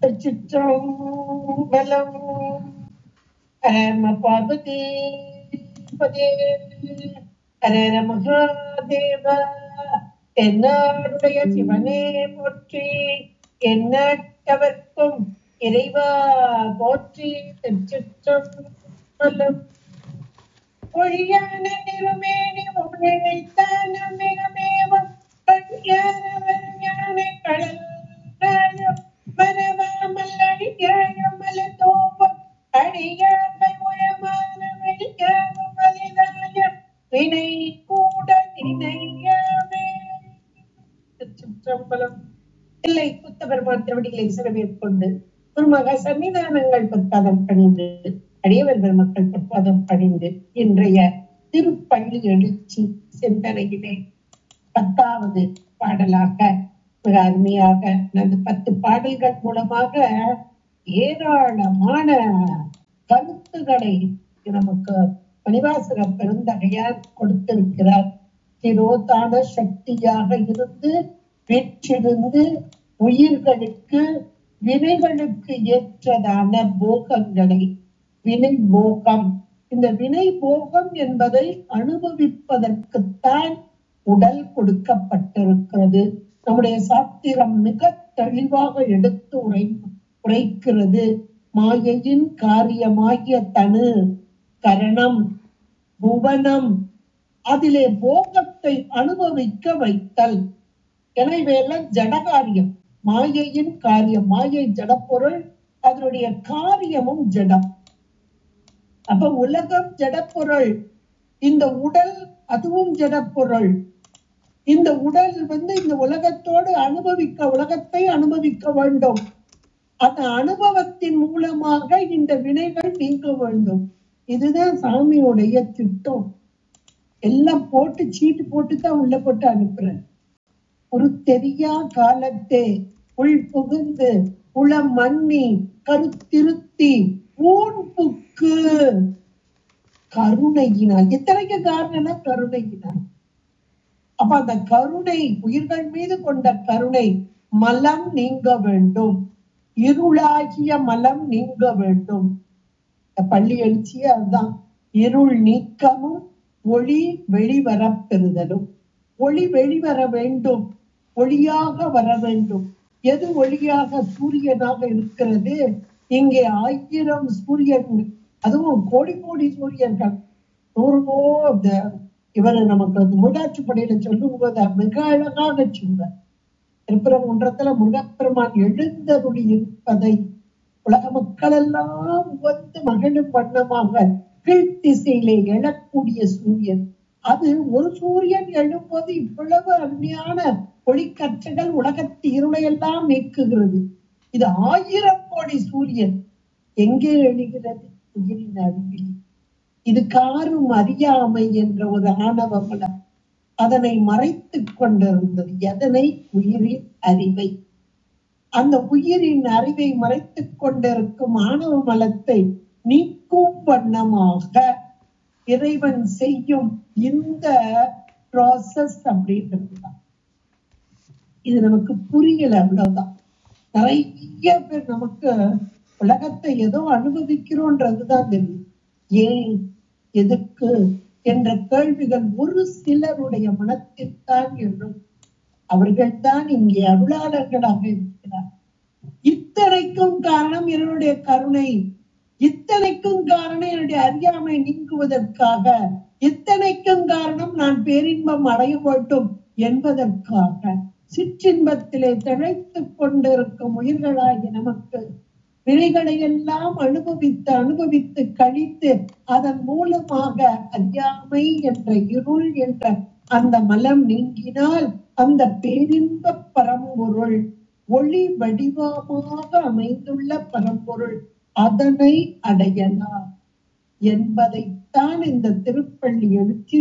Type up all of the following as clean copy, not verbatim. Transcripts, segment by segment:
திருச்சிற்றம்பலம். நம பார்வதி பதே. ஹர மகாதேவ. தென்னாடுடைய சிவனே போற்றி, எண்ணற்றவர்க்கும் இறைவா போற்றி. திருச்சிற்றம்பலம். பொய்யான திருமேனி உழைத்தான மிகமேவம் பழியானவர் ஞான கடல் மரவாமல் அடியாயம் மல தோப்பம் அடியார்கள் உயமான வெளியாகும் வலிதாய வினை கூட நினையாமே. திருச்சிற்றம்பலம். இல்லை புத்த பெருமான் திருவடிகளை சிறமேற்கொண்டு குருமக சன்னிதானங்கள் பொற்பாதம் பணிந்து அடியவர் பெருமக்கள் பொற்பாதம் பணிந்து இன்றைய திருப்பள்ளி எழுச்சி சிந்தனையிலே 10வது பாடலாக மிக அருமையாக அந்த 10 பாடல்கள் மூலமாக ஏராளமான கருத்துக்களை நமக்கு மணிவாசக பெருந்தகையார் கொடுத்திருக்கிறார். திரோதான சக்தியாக இருந்து வீற்றிருந்து உயிர்களுக்கு வினைகளுக்கு ஏற்றதான போகங்களை, வினை போகம், இந்த வினை போகம் என்பதை அனுபவிப்பதற்குத்தான் உடல் கொடுக்கப்பட்டிருக்கிறது. நம்முடைய சாத்திரம் மிக தெளிவாக எடுத்து உரைக்கிறது. மாயையின் காரியமாகிய தனு, கரணம், புவனம், அதிலே போகத்தை அனுபவிக்க வைத்தல். எனவே ஜடகாரியம், மாயையின் காரியம். மாயை ஜடப்பொருள், அதனுடைய காரியமும் ஜடம். அப்ப உலகம் ஜடப்பொருள், இந்த உடல் அதுவும் ஜடப்பொருள். இந்த உடல் இந்த உலகத்தோடு உலகத்தை அனுபவிக்க வேண்டும். அந்த அனுபவத்தின் மூலமாக இந்த வினைகள் நீங்க வேண்டும். இதுதான் சாமியுடைய திட்டம். எல்லாம் போட்டு சீட்டு போட்டுதான் உள்ள போட்டு அனுப்புறேன். ஒரு தெரியா காலத்தே உள் புகுந்து உளம் மண்ணி கருத்திருத்தி ஊன்புக்கு கருணையினால். எத்தனைக்கு காரணம்னா கருணையினால். அப்ப அந்த கருணை, உயிர்கள் மீது கொண்ட கருணை மலம் நீங்க வேண்டும், இருளாகிய மலம் நீங்க வேண்டும். பள்ளி எழுச்சியே அதுதான். இருள் நீக்கமும் ஒளி வெளிவர பெறுதலும். ஒளி வெளிவர வேண்டும், ஒளியாக வர வேண்டும். எது ஒளியாக? சூரியனாக இருக்கிறது. இங்கே 1000 சூரியன், அதுவும் கோடி கோடி சூரியர்கள். 100 இவர் நமக்கு முருகாட்சிப்படையில சொல்லும் போது மிக அழகாக சொல்வார். திருப்பரங்குன்றத்துல முருகப்பெருமான் எழுந்தருளி இருப்பதை உலக மக்கள் எல்லாம் வந்து மகிழும் வண்ணமாக கீழ்த்திசையிலே எழக்கூடிய சூரியன். அது ஒரு சூரியன் எழும்போது இவ்வளவு அருமையான ஒளிக்கற்றைகள் உலகத்து இருளையெல்லாம் நீக்குகிறது. இது 1000 கோடி சூரியன் எங்கே எழுகிறது? உயிரின் அறிவில். இது காரும் அறியாமை என்ற ஒரு ஆணவ மலம் அதனை மறைத்து கொண்டிருந்தது. எதனை? உயிரின் அறிவை. அந்த உயிரின் அறிவை மறைத்து கொண்டிருக்கும் ஆணவ மலத்தை நீக்கும் வண்ணமாக இறைவன் செய்யும் இந்த ப்ராசஸ் அப்படின்றதுதான். இது நமக்கு புரியல, அவ்வளவுதான். நிறைய பேர் நமக்கு உலகத்தை ஏதோ அனுபவிக்கிறோன்றதுதான் தெரியும். ஏன், எதுக்கு என்ற கேள்விகள் ஒரு சிலருடைய மனத்தில்தான் என்றும் அவர்கள்தான் இங்கே அருளாளர்களாக இருக்கிறார். இத்தனைக்கும் காரணம் என்னுடைய கருணை, இத்தனைக்கும் காரணம் என்னுடைய அறியாமை நீங்குவதற்காக, இத்தனைக்கும் காரணம் நான் பேரின்பம் அடைய வேண்டும் என்பதற்காக. சிற்றின்பத்திலே திளைத்துக் கொண்டிருக்கும் உயிர்களாகி நமக்கு வினைகளை எல்லாம் அனுபவித்து கழித்து அதன் மூலமாக அறியாமை என்ற இருள் என்ற அந்த மலம் நீங்கினால் அந்த பேரின்ப பரம்பொருள், ஒளி வடிவமாக அமைந்துள்ள பரம்பொருள், அதனை அடையலாம் என்பதைத்தான் இந்த திருப்பள்ளி எழுச்சி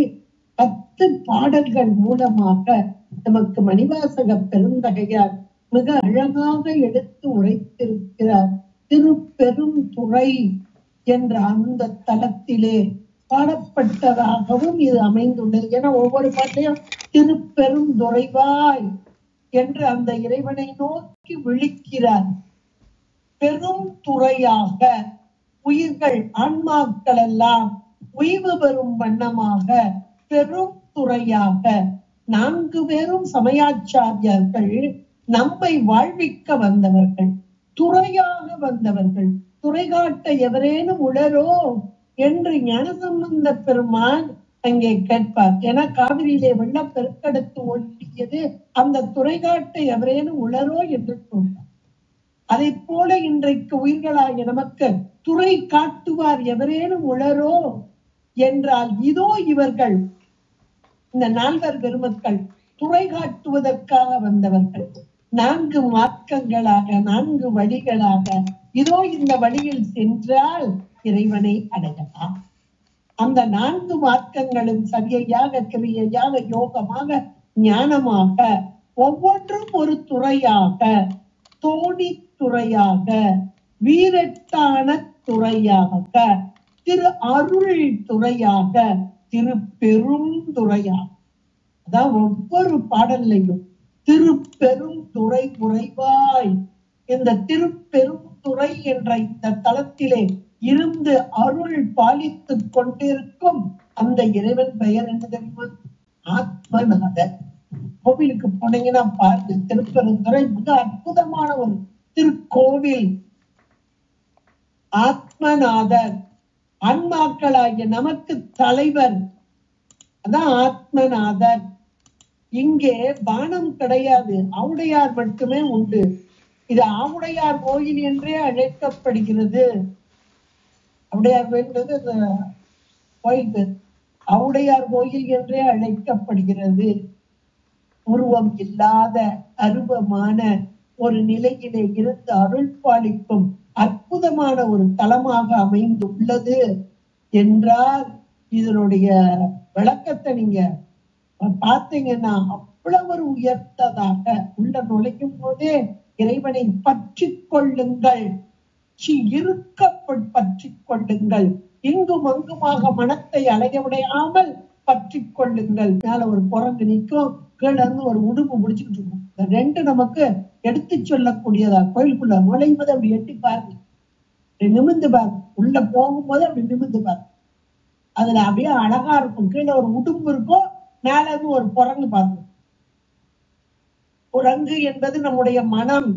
10 பாடல்கள் மூலமாக நமக்கு மணிவாசக பெருந்தகையார் மிக அழகாக எடுத்து உரைத்திருக்கிறார். திருப்பெரும் துறை என்ற அந்த தலத்திலே பாடப்பட்டதாகவும் இது அமைந்துள்ளது. ஏன்னா ஒவ்வொரு பாட்டையும் திருப்பெரும் துறைவாய் என்று அந்த இறைவனை நோக்கி விழிக்கிறார். பெரும் துறையாக உயிர்கள் ஆன்மாக்கள் எல்லாம் உய்வு பெறும் வண்ணமாக பெரும் துறையாக 4 பேரும் சமயாச்சாரியர்கள் நம்மை வாழ்விக்க வந்தவர்கள், துறையாக வந்தவர்கள். துறை காட்ட எவரேனும் உளரோ என்று ஞானசம்பந்த பெருமான் அங்கே கேட்பார். ஏன்னா காவிரியிலே வெள்ளம் பெருக்கெடுத்து ஓட்டியது அந்த துறை காட்ட எவரேனும் உளரோ என்று சொல்றார். அதை போல இன்றைக்கு உயிர்களாகிய நமக்கு துறை காட்டுவார் எவரேனும் உளரோ என்றால் இதோ இவர்கள் இந்த 4 பெருமக்கள் துறை காட்டுவதற்காக வந்தவர்கள். 4 மார்க்கங்களாக 4 வழிகளாக இதோ இந்த வழியில் சென்றால் இறைவனை அடையலாம். அந்த 4 மார்க்கங்களும் சரியையாக கிரியையாக யோகமாக ஞானமாக ஒவ்வொன்றும் ஒரு துறையாக, தோணி துறையாக, வீரட்டான துறையாக, திரு அருள் துறையாக, திரு பெரும் துறையாக. அதான் ஒவ்வொரு பாடல்லையும் திருப்பெரும் துறை உறைவாய், இந்த திருப்பெரும் துறை என்ற இந்த தளத்திலே இருந்து அருள் பாலித்துக் கொண்டிருக்கும் அந்த இறைவன் பெயர் என்ன தெரியுமா? ஆத்மநாதர். கோவிலுக்கு போனீங்கன்னா பாருங்க, திருப்பெருந்துறை மிக அற்புதமான ஒரு திருக்கோவில். ஆத்மநாதர், ஆன்மாக்களாகிய நமக்கு தலைவர், அதான் ஆத்மநாதர். இங்கே பானம் கிடையாது, ஆவுடையார் மட்டுமே உண்டு. இது ஆவுடையார் கோயில் என்றே அழைக்கப்படுகிறது. ஆவுடையார் கோயில் ஆவுடையார் கோயில் என்றே அழைக்கப்படுகிறது. உருவம் இல்லாத அருவமான ஒரு நிலையிலே இருந்து அருள் பாலிக்கும் அற்புதமான ஒரு தலமாக அமைந்துள்ளது என்றால் இதனுடைய விளக்கத்தை நீங்க பார்த்தீங்கன்னா அவ்வளவு ஒரு உயர்த்ததாக உள்ள நுழையும் போதே இறைவனை பற்றி கொள்ளுங்கள், பற்றி கொள்ளுங்கள், இங்கும் அங்குமாக மனத்தை அலைய விடையாமல் பற்றி கொள்ளுங்கள். மேல ஒரு குரங்கு நிற்கும், கீழே இருந்து ஒரு உடுப்பு முடிச்சுக்கிட்டு இருக்கும். இந்த 2 நமக்கு எடுத்து சொல்லக்கூடியதா. கோயிலுக்குள்ள நுழைவது அப்படி எட்டி பாருங்க, அப்படி நிமிந்து பாருங்க, உள்ள போகும்போது அப்படி நிமிந்து பாருங்க. அதுல அப்படியே அழகா இருக்கும். கீழே ஒரு உடும்பு இருக்கும், மேல இருந்து ஒரு குரங்கு பார்க்கும். குரங்கு என்பது நம்முடைய மனம்.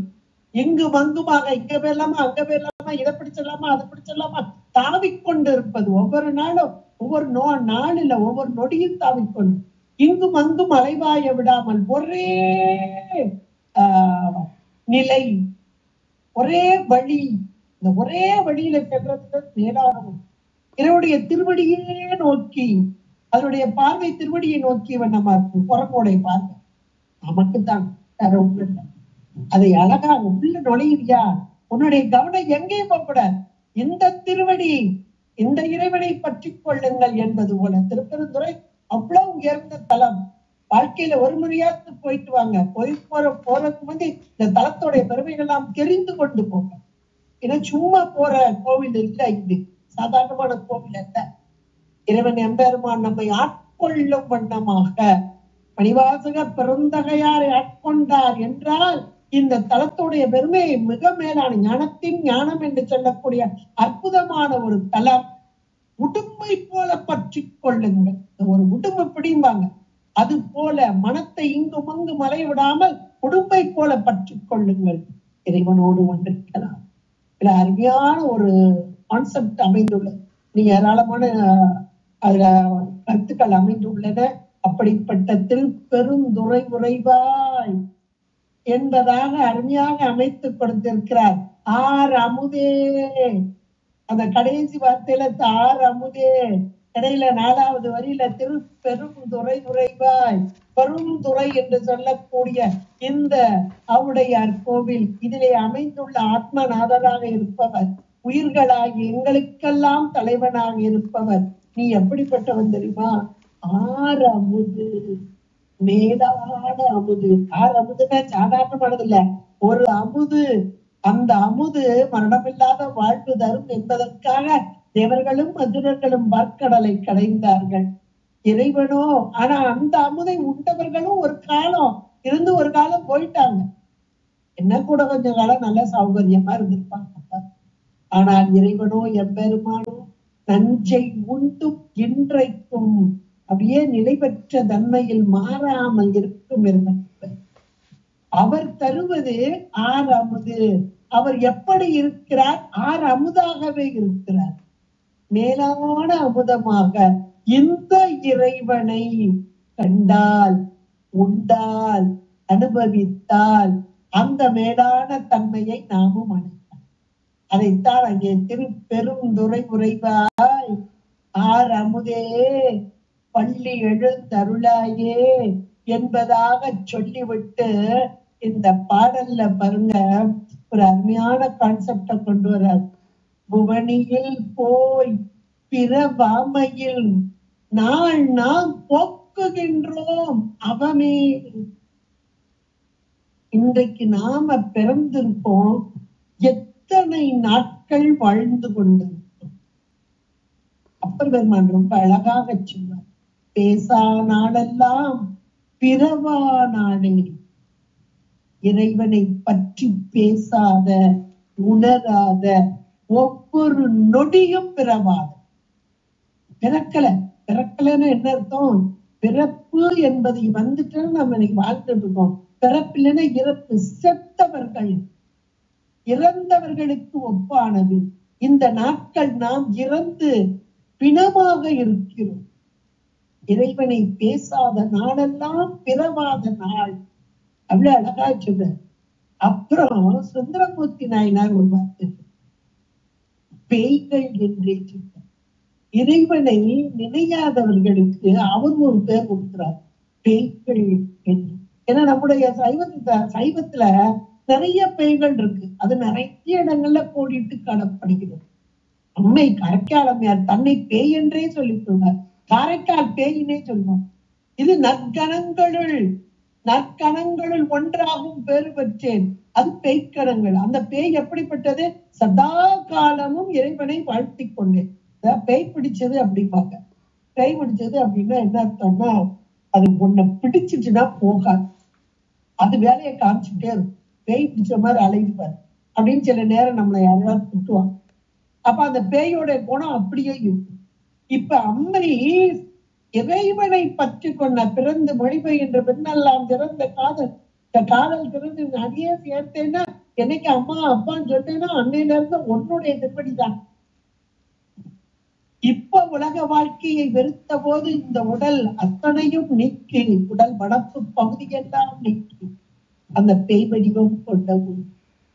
எங்கு மங்குமாக இங்க போயிடலாமா, அங்க போயிடலாமா, இதை பிடிச்சிடலாமா, அதை பிடிச்சிடலாமா தாவிக்கொண்டு இருப்பது. ஒவ்வொரு நாளும் ஒவ்வொரு நாளில ஒவ்வொரு நொடியும் தாவிக்கொண்டு இங்கும் அங்கும் அலைவாய விடாமல் ஒரே நிலை, ஒரே வழி. இந்த ஒரே வழியில செல்றதுக்கு மேலானவும் இறைவனுடைய திருவடியே நோக்கி, அதனுடைய பார்வை திருவடியை நோக்கி வண்ணமா இருக்கும். குரங்கோடைய பார்வை நமக்குத்தான், வேற ஒண்ணு இல்லை. அதை அழகா உள்ள நுழையிறியா, உன்னுடைய கவனம் எங்கேயும் போகக்கூடாது. இந்த திருவடி, இந்த இறைவனை பற்றி கொள்ளுங்கள் என்பது போல திருப்பெருந்துறை அவ்வளவு உயர்ந்த தலம். வாழ்க்கையில ஒரு முறையாவது போயிட்டு வாங்க. போறதுக்கு வந்து இந்த தலத்தோடைய பெருமைகள் எல்லாம் தெரிந்து கொண்டு போங்க. ஏன்னா சும்மா போற கோவில் இல்லை, இது சாதாரணமான கோவில் அல்ல. இறைவன் எம்பெருமான் நம்மை ஆட்கொள்ளும் வண்ணமாக மணிவாசக பெருந்தகையாரை ஆட்கொண்டார் என்றால் இந்த தலத்துடைய பெருமை மிக மேலான ஞானத்தின் ஞானம் என்று சொல்லக்கூடிய அற்புதமான ஒரு தலம். உடும்பை போல பற்றி கொள்ளுங்கள். ஒரு உடும்பு பிடிம்பாங்க, அது போல மனத்தை இங்கும் அங்கும் மறைய விடாமல் உடும்பை போல பற்றி கொள்ளுங்கள். இறைவனோடு ஒன்றிருக்கலாம். இதுல அருமையான ஒரு கான்செப்ட் அமைந்துள்ளது. நீ ஏராளமான அதுல கருத்துக்கள் அமைந்துள்ளன. அப்படிப்பட்ட திருப்பெருந்துறை உறைவாய் என்பதாக அருமையாக அமைத்து கொடுத்திருக்கிறார். ஆர் அமுதே, அந்த கடைசி வார்த்தையில ஆர் அமுதே, இடையில 4வது வரியில திருப்பெருந்துறை உறைவாய், பெருந்துறை என்று சொல்லக்கூடிய இந்த ஆவுடையார் கோவில், இதிலே அமைந்துள்ள ஆத்மநாதராக இருப்பவர், உயிர்களாகி எங்களுக்கெல்லாம் தலைவனாக இருப்பவர். நீ எப்படிப்பட்டவன் தெரியுமா? ஆர் அமுது, மேலான அமுது. ஆறு அமுதுன்னா சாதாரணமானது இல்ல, ஒரு அமுது. அந்த அமுது மரணமில்லாத வாழ்வு தரும் என்பதற்காக தேவர்களும் அசுரர்களும் வார்க்கடலை கடைந்தார்கள். இறைவனோ ஆனா அந்த அமுதை உண்டவர்களும் ஒரு காலம் இருந்து ஒரு காலம் போயிட்டாங்க. என்ன கூட கொஞ்ச காலம் நல்ல சௌகரியமா இருந்திருப்பாங்க. ஆனால் இறைவனோ எம்பெருமானோ நஞ்சை உண்டும் இன்றைக்கும் அப்படியே நிலை பெற்ற தன்மையில் மாறாமல் இருக்கும் இருந்தவர். அவர் தருவது ஆர் அமுது. அவர் எப்படி இருக்கிறார்? ஆர் அமுதாகவே இருக்கிறார். மேலான அமுதமாக இந்த இறைவனை கண்டால், உண்டால், அனுபவித்தால் அந்த மேலான தன்மையை நாமும் அடையலாம். அதைத்தான் அங்கே திருப்பெருந்துறை உரைவாய் ஆர் அமுதே பள்ளி எழுந்தருளாயே என்பதாக சொல்லிவிட்டு இந்த பாடல்ல பாருங்க ஒரு அருமையான கான்செப்ட கொண்டு வர்றார். புவனியில் போய் பிறவாமையில் நாள் நாம் போக்குகின்றோம் அவமே. இன்றைக்கு நாம பிறந்திருப்போம், எத்தனை நாட்கள் வாழ்ந்து கொண்டிருக்கோம். அப்பர் பெருமான் ரொம்ப அழகாக சொல்வார், பேசா நாளெல்லாம் பிறவா நாளே. இறைவனை பற்றி பேசாத, உணராத ஒவ்வொரு நொடியும் பிறவாத. பிறக்கலன்னு என்ன அர்த்தம்? பிறப்பு என்பது வந்துட்டு நம்ம இன்னைக்கு வாழ்ந்துட்டு இருக்கோம். பிறப்பில்லைன்னா இறப்பு. செத்தவர்கள், இறந்தவர்களுக்கு ஒப்பானது. இந்த நாட்கள் நாம் இறந்து பிணமாக இருக்கிறோம். இறைவனை பேசாத நாளெல்லாம் பிறவாத நாள். அவ்வளவு அழகா சொல்ற. அப்புறம் சுந்தரமூர்த்தி நாயனார் ஒரு வார்த்தை, பேய்கள் என்றே சொல்ற. இறைவனை நினையாதவர்களுக்கு அவர் ஒரு பேர் கொடுக்கிறார், பேய்கள் என்று. ஏன்னா நம்முடைய சைவத்துல நிறைய பேய்கள் இருக்கு. அது நிறைய இடங்கள்ல கோடிட்டு காணப்படுகிறது. அம்மை காரைக்காலமையார் தன்னை பேய் என்றே சொல்லிக் கொள்வார். காரைக்கால் பேயினே சொல்வார். இது நற்கணங்களுள் ஒன்றாகும் பேறு பெற்றேன். அது பேய்க்கணங்கள். அந்த பேய் எப்படிப்பட்டது? சதா காலமும் இறைவனை வாழ்த்தி கொண்டேன். பேய் பிடிச்சது அப்படிம்பாங்க. பேய் பிடிச்சது அப்படின்னா என்ன அர்த்தம்னா, அது ஒன்ன பிடிச்சிட்டுனா போகாது, அது வேலையை காமிச்சுட்டே இருக்கும். பேய் பிடிச்ச மாதிரி அலைஞ்சுப்பாரு அப்படின்னு சில நேரம் நம்மளை யாராவது திட்டுவாங்க. அப்ப அந்த பேயோட குணம் அப்படியே இருக்கும். இப்ப அம்மை இறைவனை பற்றி கொண்ட பிறந்து மொழிபெயர்கின்ற பெண்ணெல்லாம் திறந்த காதல், இந்த காதல் திறந்து நிறைய சேர்த்தேன்னா, என்னைக்கு அம்மா அப்பான்னு சொன்னேன்னா அன்னையில இருந்து உன்னுடைய திருப்படிதான். இப்ப உலக வாழ்க்கையை வெறுத்த போது இந்த உடல் அத்தனையும் நீக்கி, உடல் வனப்பு பகுதியெல்லாம் நீக்கி அந்த பேய் வடிவம் கொண்டவும்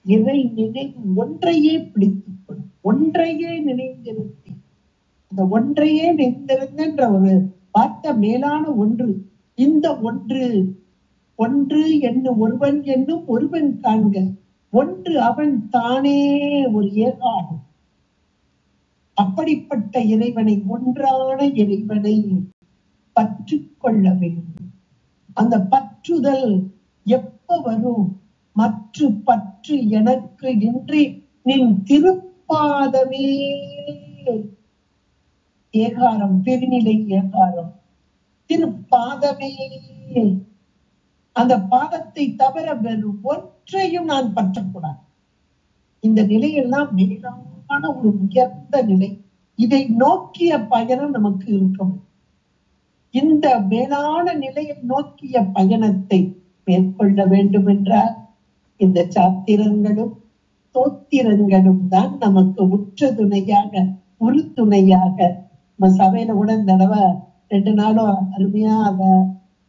இறை நினைவு ஒன்றையே பிடித்துக் கொள்ளும், ஒன்றையே நினைந்திருத்தி, அந்த ஒன்றையே நினைந்திருந்த ஒரு பார்த்த மேலான ஒன்று. இந்த ஒன்று என்னும் ஒருவன் என்னும் ஒருவன் காண்க, ஒன்று அவன் தானே ஒரு ஏகாரம். அப்படிப்பட்ட இறைவனை, ஒன்றான இறைவனை பற்றி கொள்ள வேண்டும். அந்த பற்றுதல் எப்ப வரும்? மற்ற பற்று எனக்கு இன்றி நின் திருப்பாதமே. ஏகாரம், பெருநிலை ஏகாரம், திருப்பாதமே. அந்த பாதத்தை தவிர வேறு ஒன்றையும் நான் பற்றக்கூடாது. இந்த நிலையெல்லாம் மேலான ஒரு உயர்ந்த நிலை. இதை நோக்கிய பயணம் நமக்கு இருக்கும். இந்த மேலான நிலையை நோக்கிய பயணத்தை மேற்கொள்ள வேண்டும் என்றால் இந்த சாத்திரங்களும் தோத்திரங்களும் தான் நமக்கு உற்ற துணையாக, உறுதுணையாக. நம்ம சபையில கூட இந்த தடவை 2 நாளும் அருமையா அத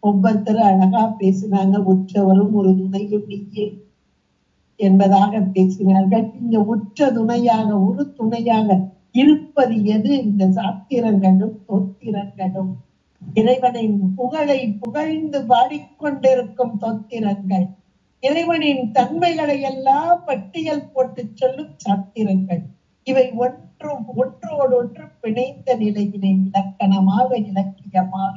ஒவ்வொருத்தரும் அழகா பேசினாங்க. உற்றவரும் ஒரு துணையும் நீயே என்பதாக பேசினார்கள். இங்க உற்ற துணையாக, ஒரு துணையாக இருப்பது எது? இந்த சாத்திரங்களும் தோத்திரங்களும். இறைவனின் புகழை புகழ்ந்து பாடிக்கொண்டிருக்கும் தோத்திரங்கள், இறைவனின் தன்மைகளை எல்லாம் பட்டியல் போட்டு சொல்லும் சாத்திரங்கள். இவை ஒன்றோடொன்று பிணைந்த நிலையிலே இலக்கணமாக, இலக்கியமாக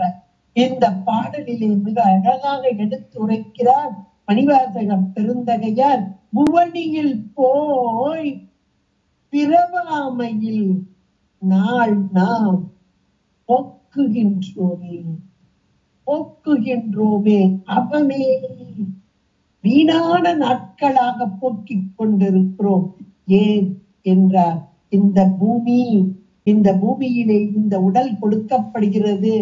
இந்த பாடலிலே மிக அழகாக எடுத்துரைக்கிறார் மணிவாசகம் பெருந்தகையார். புவனியில் போய் பிறவாமையில் நாள் நாம் போக்குகின்றோமே அவமே. வீணான நாட்களாக போக்கிக் கொண்டிருக்கிறோம். ஏன் என்றார், இந்த பூமியிலே இந்த உடல் கொடுக்கப்படுகிறது.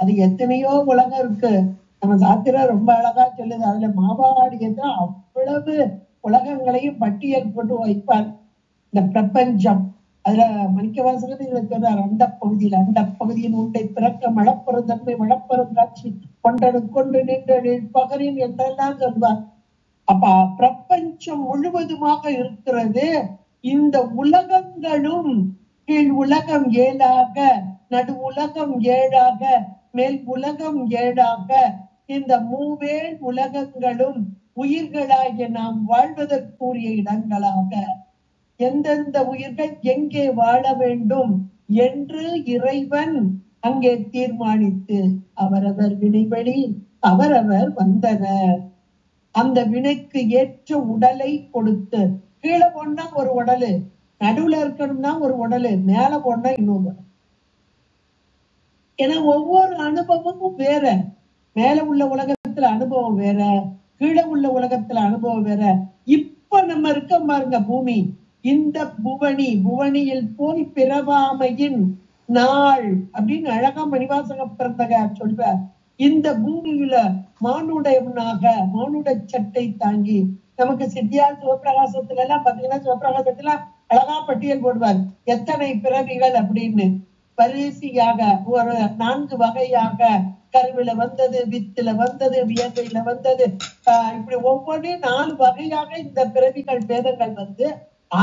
அது எத்தனையோ உலகம் இருக்கு. நம்ம சாத்திரம் ரொம்ப அழகா சொல்லுது. அதுல மாவாடியது அவ்வளவு உலகங்களையும் பட்டியல் கொண்டு வைப்பார். இந்த பிரபஞ்சம் அதுல மணிக்கவாசகர் இதுல சொல்றார், அந்த பகுதியின் உண்டை பிறக்க மழப்பெரும் தன்மை மழப்பெரும் காட்சி கொண்டது கொண்டு நின்று பகரின் என்றெல்லாம் சொல்வார். அப்ப பிரபஞ்சம் முழுவதுமாக இருக்கிறது. இந்த உலகங்களும் கீழ் உலகம் 7ஆக, நடு உலகம் 7ஆக, மேல் உலகம் 7ஆக, இந்த மூவேழ் உலகங்களும் உயிர்களாகிய நாம் வாழ்வதற்குரிய இடங்களாக, எந்தெந்த உயிர்கள் எங்கே வாழ வேண்டும் என்று இறைவன் அங்கே தீர்மானித்து அவரவர் வினைவழி அவரவர் வந்தனர். அந்த வினைக்கு ஏற்ற உடலை கொடுத்து, கீழே போனா ஒரு உடலு, நடுவுல இருக்கணும்னா ஒரு உடலு, மேல போனா இன்னொரு உடல். ஏன்னா ஒவ்வொரு அனுபவமும் வேற. மேல உள்ள உலகத்துல அனுபவம் வேற, கீழே உள்ள உலகத்துல அனுபவம் வேற. இப்ப நம்ம இருக்க பாருங்க பூமி, இந்த புவனியில் போய் பிறவாமையின் நாள் அப்படின்னு அழகா மணிவாசக பிறந்தகார் சொல்றார். இந்த பூமியில மானுட சட்டை தாங்கி நமக்கு சித்தியார் சிவபிரகாசத்துல எல்லாம் பாத்தீங்கன்னா, சிவபிரகாசத்துல அழகா பட்டியல் போடுவார் எத்தனை பிறவிகள் அப்படின்னு. வரிசையாக ஒரு 4 வகையாக, கருவில வந்தது, வித்துல வந்தது, வியங்கையில வந்தது, இப்படி ஒவ்வொன்றையும் 4 வகையாக இந்த பிறவிகள் பேதங்கள் வந்து,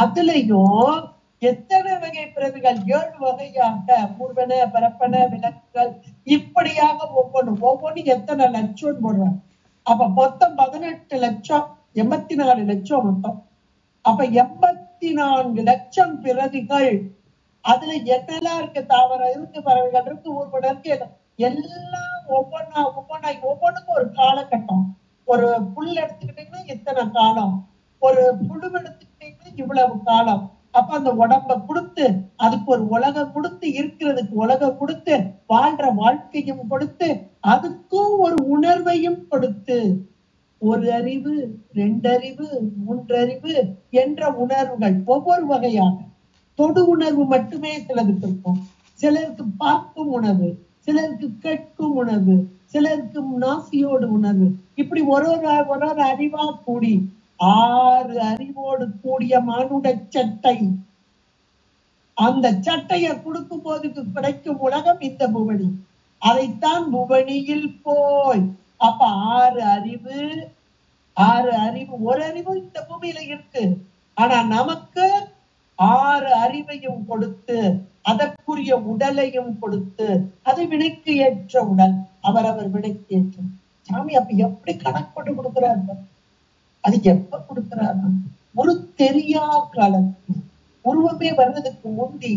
அதுலயும் எத்தனை வகை பிறவிகள் 7 வகையாக, பூர்வன பரப்பன விளக்குகள், இப்படியாக ஒவ்வொன்றும் எத்தனை லட்சம் போடுறாங்க. அப்ப மொத்தம் 18 லட்சம், 84 லட்சம் மொத்தம். அப்ப 84 லட்சம் பிறவிகள். அதுல என்னெல்லாம் இருக்கு? தாவரம் இருக்கு, பறவைகள் இருக்கு, ஊர்வன இருக்கு, எல்லாம் ஒவ்வொன்றுக்கும் ஒரு காலகட்டம். ஒரு புல் எடுத்துக்கிட்டீங்கன்னா இத்தனை காலம், ஒரு புழு எடுத்துக்கிட்டீங்கன்னா இவ்வளவு காலம். அப்ப அந்த உடம்ப கொடுத்து, அதுக்கு ஒரு உலகம் கொடுத்து, இருக்கிறதுக்கு உலகம் கொடுத்து, வாழ்ற வாழ்க்கையும் கொடுத்து, அதுக்கும் ஒரு உணர்வையும் கொடுத்து, 1 அறிவு, 2 அறிவு, 3 அறிவு என்ற உணர்வுகள் ஒவ்வொரு வகையாக. தொடு உணர்வு மட்டுமே சிலருக்கு இருக்கும், சிலருக்கு பார்க்கும் உணர்வு, சிலருக்கு கேட்கும் உணர்வு, சிலருக்கு நாசியோடு உணர்வு, இப்படி ஒரு அறிவா கூடி 6 அறிவோடு கூடிய மானுட சட்டை. அந்த சட்டையை கொடுக்கும் போது கிடைக்கும் உலகம் இந்த புவனி. அதைத்தான் புவனியில் போய், அப்ப 6 அறிவு, ஒரு அறிவு இந்த பூமியில இருக்கு. ஆனா நமக்கு 6 அறிவையும் கொடுத்து, அதற்குரிய உடலையும் கொடுத்து, அது வினைக்கு ஏற்ற உடல், அவரவர் வினைக்கு ஏற்ற. சாமி அப்ப எப்படி கணக்கு கொடுக்கிறாரு? அது எப்ப கொடுக்கிறாரு? ஒரு தெரியா காலத்து உருவமே வர்றதுக்கு முந்தி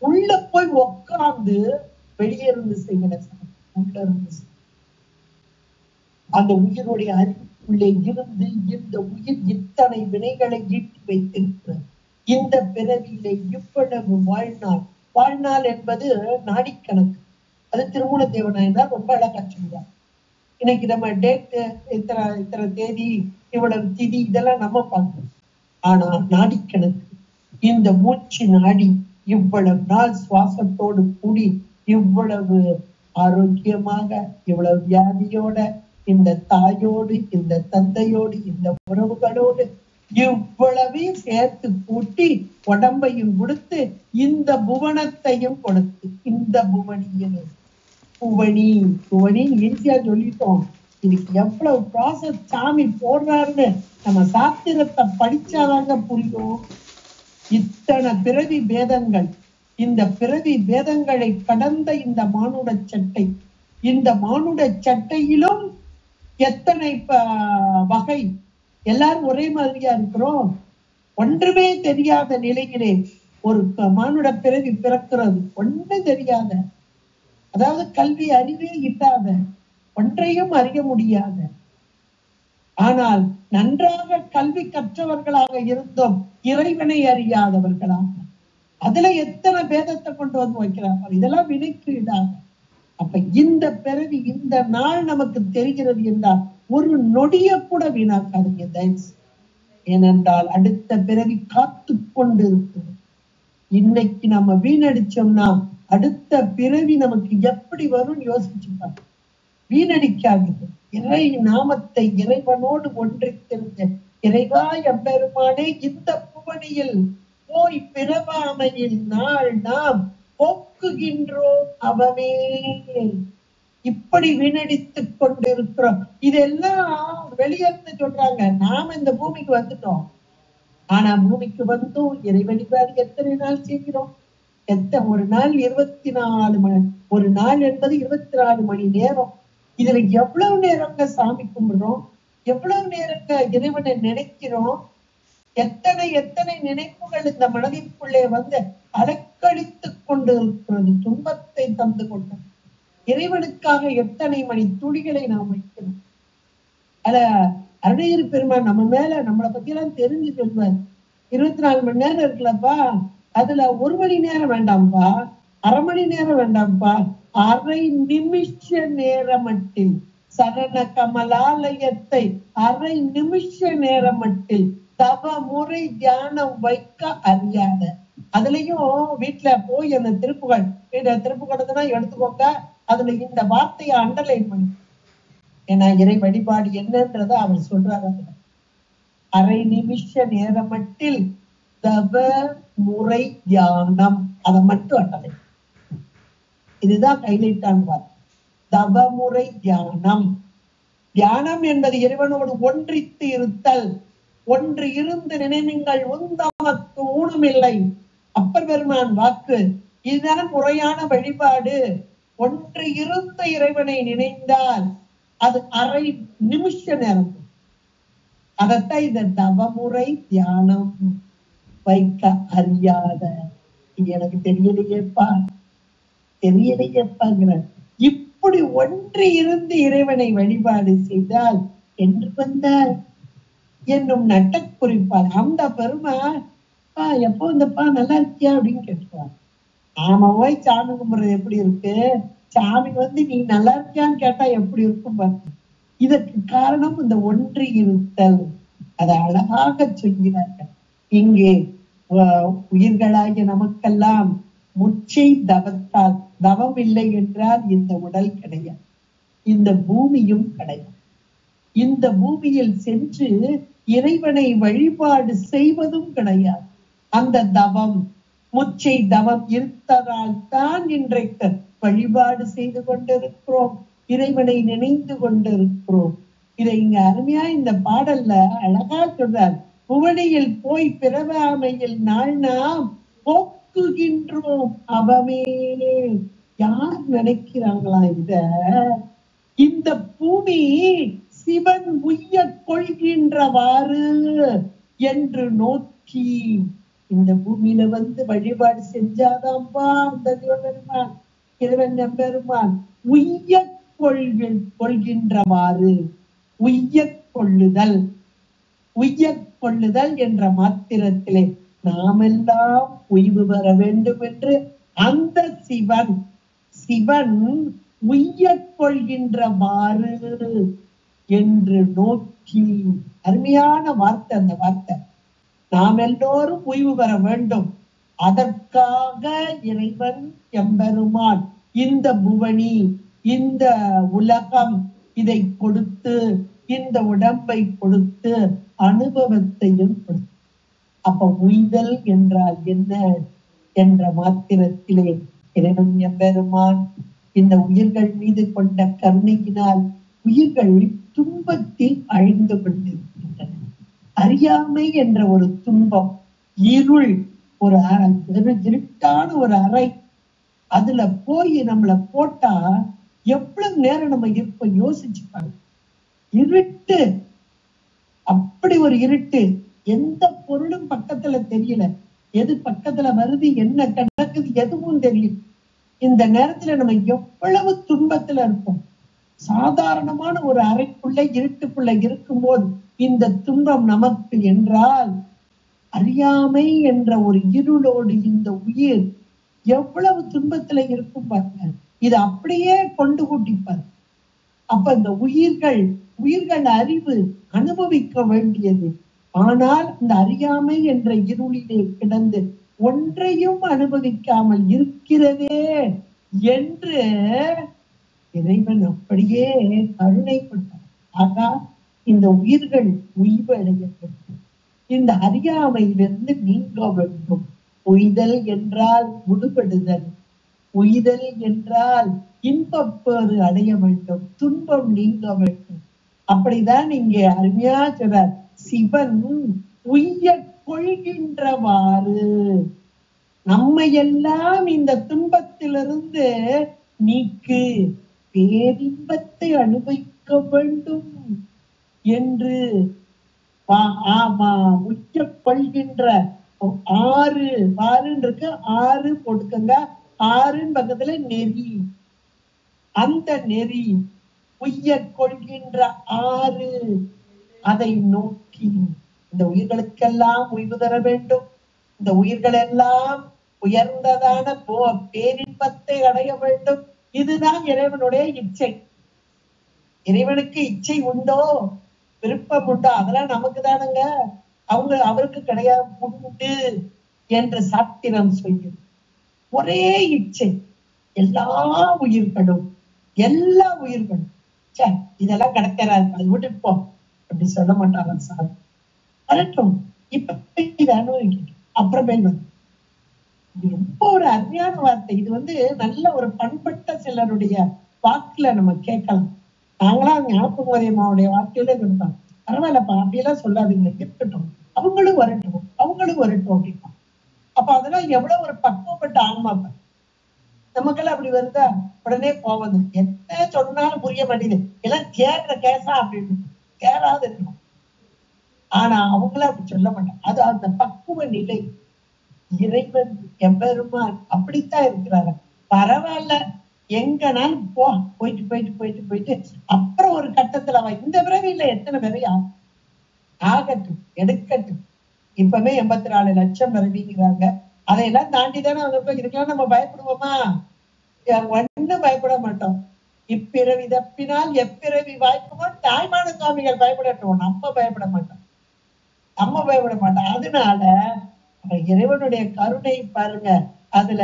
உள்ள போய் உட்கார்ந்து வெளியே இருந்து செய்கிற உள்ள இருந்து அந்த உயிருடைய அறிவுக்குள்ளே இருந்து இந்த உயிர் இத்தனை வினைகளை ஈட்டி வைத்திருக்கிறது. இந்த பிறவியிலே இவ்வளவு வாழ்நாள் என்பது நாடிக்கணக்கு. அது திருமூல தேவநாயனார் ரொம்ப அழகா சொல்றார். இன்னைக்கு நம்ம டேட் இத்தனை தேதி, இவ்வளவு திதி, இதெல்லாம் நம்ம பார்க்கணும். ஆனா நாடிக்கணக்கு, இந்த மூச்சு நாடி இவ்வளவு நாள் சுவாசத்தோடு கூடி இவ்வளவு ஆரோக்கியமாக, இவ்வளவு வியாதியோட, இந்த தாயோடு, இந்த தந்தையோடு, இந்த உறவுகளோடு இவ்வளவையும் சேர்த்து கூட்டி உடம்பையும் கொடுத்து இந்த புவனத்தையும் கொடுத்து, இந்த புவனியில் புவனி ஈஸியா சொல்லிட்டோம். இதுக்கு எவ்வளவு ப்ராசஸ் சாமி போடுறாருன்னு நம்ம சாஸ்திரத்தை படிச்சாதாங்க புரியும். இத்தனை பிறவி பேதங்கள், இந்த பிறவி பேதங்களை கடந்த இந்த மானுட சட்டை, இந்த மானுட சட்டையிலும் எத்தனை வகை. எல்லாரும் ஒரே மாதிரியா இருக்கிறோம். ஒன்றுமே தெரியாத நிலையிலே ஒரு மானுட பிறவி பிறக்கிறது. ஒன்றும் தெரியாத, அதாவது கல்வி அறிவே இல்லாத, ஒன்றையும் அறிய முடியாத, ஆனால் நன்றாக கல்வி கற்றவர்களாக இருந்தோம், இறைவனை அறியாதவர்களாக. அதுல எத்தனை பேதத்தை கொண்டு வந்து வைக்கிறார்கள். இதெல்லாம் வினைக்கு இடாக. அப்ப இந்த பிறவி, இந்த நாள் நமக்கு தெரிகிறது என்றால் ஒரு நொடிய கூட வீணாக்காதீங்க தயவு. ஏனென்றால் அடுத்த பிறவி காத்து கொண்டு இருக்குது. இன்னைக்கு நம்ம வீணடிச்சோம்னா அடுத்த பிறவி நமக்கு எப்படி வரும்னு யோசிச்சுப்பாங்க. வீணடிக்காதீங்க. இறை நாமத்தை இறைவனோடு ஒன்றித்திருந்த இறைவா எம்பெருமானே, இந்த புவனியில் போய் பிறவாமையில் நாள் நாம் போக்குகின்றோம் அவமே. இப்படி வீணடித்துக் கொண்டிருக்கிறோம். இதெல்லாம் வெளியிருந்து சொல்றாங்க. நாம இந்த பூமிக்கு வந்துட்டோம். ஆனா பூமிக்கு வந்தும் இறை வழிபாடு எத்தனை நாள் செய்கிறோம்? ஒரு நாள் 24 மணி, ஒரு நாள் என்பது 24 மணி நேரம். இதுல எவ்வளவு நேரங்க சாமி கும்பிடுறோம், எவ்வளவு நேரங்க இறைவனை நினைக்கிறோம், எத்தனை நினைப்புகள் இந்த மனதிற்குள்ளே வந்து அலக்கழித்துக் கொண்டு இருக்கிறது, துன்பத்தை தந்து கொண்டு. இறைவனுக்காக எத்தனை மணி துளிகளை நாம் வைக்கிறோம். அருணகிரி பெருமான் நம்ம மேல நம்மளை பத்தி எல்லாம் தெரிஞ்சு சொல்வார். 24 மணி நேரம் இருக்குல்லப்பா, அதுல 1 மணி நேரம் வேண்டாம்ப்பா, அரை மணி நேரம் வேண்டாம்ப்பா, அரை நிமிஷ நேரமட்டில் சரண கமலாலயத்தை அரை நிமிஷ நேரமட்டில் தவ முறை தியானம் வைக்க அறியாத. அதுலயும் வீட்டுல போய் அந்த திருப்புகழத்தை எடுத்துக்கோங்க. அதுல இந்த வார்த்தையை அண்டர்லைன் பண்ணி, ஏன்னா இறை வழிபாடு என்னன்றத அவர் சொல்றாரு. அரை நிமிஷ நேரமட்டில் தவ முறை தியானம், அதை மட்டும் அண்டலை. இதுதான் ஹைலைட்டான வார்த்தை. தவமுறை தியானம். தியானம் என்பது இறைவனோடு ஒன்றித்து இருத்தல். ஒன்று இருந்து நினைவுங்கள் உந்தமக்கு ஊனமில்லை. அப்பர் பெருமான் வாக்கு. இதுதான் முறையான வழிபாடு. ஒன்று இருந்த இறைவனை நினைந்தால் அது அரை நிமிஷ நேரம். அதத்தான் இந்த தவமுறை தியானம் வைக்க அறியாத. இது எனக்கு தெரியலையேப்பாங்கிற. இப்படி ஒன்று இருந்து இறைவனை வழிபாடு செய்தால் என்று வந்தால் என்னும் நட்ட குறிப்பால் அந்த பெருமான் எப்போ இந்தப்பா நல்லா இருக்கியா அப்படின்னு கேட்டுவார். நாம போய் சாமி கும்பிடுறது எப்படி இருக்கு, சாமி வந்து நீ நல்லா இருக்கியான்னு கேட்டா எப்படி இருக்கும் பாருங்க. இதற்கு காரணம் இந்த ஒன்று இருத்தல். அதை அழகாக சொல்கிறார்கள். இங்கே உயிர்களாகிய நமக்கெல்லாம் முச்சை தவத்தால், தவம் இல்லை என்றால் இந்த உடல் கிடையாது, இந்த பூமியும் கிடையாது. இந்த பூமியில் சென்று இறைவனை வழிபாடு செய்வதும் கிடையாது. அந்த தவம், முச்சை தவம் இருத்ததால் தான் இன்றைக்கு வழிபாடு செய்து கொண்டிருக்கிறோம், இறைவனை நினைந்து கொண்டிருக்கிறோம். இதை இங்க அருமையா இந்த பாடல்ல அழகா சொல்றார். புவனியில் போய் பிறவாமையில் நாள் நாம் போக்குகின்றோம் அவமே. யார் நினைக்கிறாங்களா இத? இந்த பூமி சிவன் உய்ய கொள்கின்றவாறு என்று நோக்கி இந்த பூமியில வந்து வழிபாடு செஞ்சாதான்பா அந்த சிவபெருமான் இறைவன் எம்பெருமான் உய்ய கொள்கின்றவாறு. உய்ய கொள்ளுதல், உய்ய கொள்ளுதல் என்ற மாத்திரத்திலே நாமெல்லாம் உய்வு பெற வேண்டும் என்று அந்த சிவன் உய்ய கொள்கின்றவாறு என்று நோக்கி. அருமையான வார்த்தை அந்த வார்த்தை. நாம் எல்லோரும் ஓய்வு பெற வேண்டும். அதற்காக இறைவன் எம்பெருமான் இந்த புவனி, இந்த உலகம் இதை கொடுத்து, இந்த உடம்பை கொடுத்து, அனுபவத்தையும் கொடுத்து. அப்ப உய்தல் என்றால் என்ன என்ற மாத்திரத்திலே இறைவன் எம்பெருமான் இந்த உயிர்கள் மீது கொண்ட கருணையினால் உயிர்கள் துன்பத்தில் அழிந்து கொண்டிருக்கின்றன. அறியாமை என்ற ஒரு துன்பம், இருள், ஒரு இருட்டான ஒரு அறை, அதுல போய் நம்மள போட்டா எவ்வளவு நேரம் நம்ம இருப்போம் யோசிச்சுப்பாங்க. இருட்டு, அப்படி ஒரு இருட்டு. எந்த பொருளும் பக்கத்துல தெரியல, எது பக்கத்துல வருது, என்ன நடக்குது, எதுவும் தெரியல. இந்த நேரத்துல நம்ம எவ்வளவு துன்பத்துல இருப்போம். சாதாரணமான ஒரு அறைக்குள்ள இருட்டுக்குள்ள இருக்கும்போது இந்த துன்பம் நமக்கு என்றால், அறியாமை என்ற ஒரு இருளோடு இந்த உயிர் எவ்வளவு துன்பத்துல இருக்கும் பாருங்க. இது அப்படியே கொண்டு கூட்டிப்பாரு. அப்ப இந்த உயிர்கள் அறிவு அனுபவிக்க வேண்டியது. ஆனால் இந்த அறியாமை என்ற இருளிலே கிடந்து ஒன்றையும் அனுபவிக்காமல் இருக்கிறதே என்று இறைவன் அப்படியே கருணைப்பட்டார். ஆகா, இந்த உயிர்கள் உய்வு அடையப்பட்டு இந்த அறியாமையிலிருந்து நீங்க வேண்டும். உய்தல் என்றால் முடுபடுதல், உய்தல் என்றால் இன்பப்பேறு அடைய வேண்டும், துன்பம் நீங்க வேண்டும். அப்படிதான் இங்கே அருமையா சொல்றார், சிவன் உய்ய கொள்கின்றவாறு நம்மையெல்லாம் இந்த துன்பத்திலிருந்து நீக்கு, பேரின்பத்தை அனுபவிக்க வேண்டும் என்று உய்ய கொள்கின்ற ஆறு இருக்கு, ஆறு போட்டுக்கங்க, ஆறுன்னு பக்கத்துல நெறி, அந்த நெறி உய்ய கொள்கின்ற ஆறு அதை நோக்கி இந்த உயிர்களுக்கெல்லாம் உய்வு தர வேண்டும். இந்த உயிர்கள் எல்லாம் உயர்ந்ததான பேரின்பத்தை அடைய வேண்டும். இதுதான் இறைவனுடைய இச்சை. இறைவனுக்கு இச்சை உண்டோ, விருப்பம் உண்டோ? அதெல்லாம் நமக்கு தானுங்க, அவருக்கு கிடையாது. உண்டு என்று சாத்திரம் சொல்கிறது. ஒரே இச்சை, எல்லா உயிர்களும் இதெல்லாம் கிடைக்கிறாரு, அது விட்டுட்டு போ அப்படி சொல்ல மாட்டாங்க சார். வரட்டும், இப்ப அப்புறமேல் வந்து ரொம்ப ஒரு அருமையான வார்த்தை. இது நல்ல ஒரு பண்பட்ட சிலருடைய வாக்குல நம்ம கேட்கலாம். நாங்களாம் ஞாபகமதியம்மாவுடைய வார்த்தையில இருப்பாங்க, பரவாயில்லப்பா அப்படியெல்லாம் சொல்லாதீங்க, இருக்கட்டும், அவங்களும் வரட்டும் அப்படின்னா. அப்ப அதெல்லாம் எவ்வளவு ஒரு பக்குவப்பட்ட ஆன்மாப்ப. நமக்கெல்லாம் அப்படி வருதா, உடனே போவது, என்ன சொன்னாலும் புரிய மாட்டேங்குது, எல்லாம் தேடுற கேசா அப்படின்னு தேடாது இருக்கணும். ஆனா அவங்களும் அப்படி சொல்ல மாட்டாங்க. அது அந்த பக்குவ நிலை. இறைவன் எம்பெருமான் அப்படித்தான் இருக்கிறாரு. பரவாயில்ல, எங்கனாலும் போயிட்டு அப்புறம் ஒரு கட்டத்துல இந்த பிறவியில எத்தனை பிறவி ஆகட்டும், எடுக்கட்டும். இப்பவே 84 லட்சம் பிறவிங்கிறாங்க. அதையெல்லாம் தாண்டிதானே அவங்க இருக்கலாம். நம்ம பயப்படுவோமா? ஒன்னும் பயப்பட மாட்டோம். இப்பிறவி தப்பினால் எப்பிறவி வாய்க்குமோ தாய்மான சுவாமிகள் பயப்படட்டும், நம்ம பயப்பட மாட்டோம். அதனால இறைவனுடைய கருணை பாருங்க. அதுல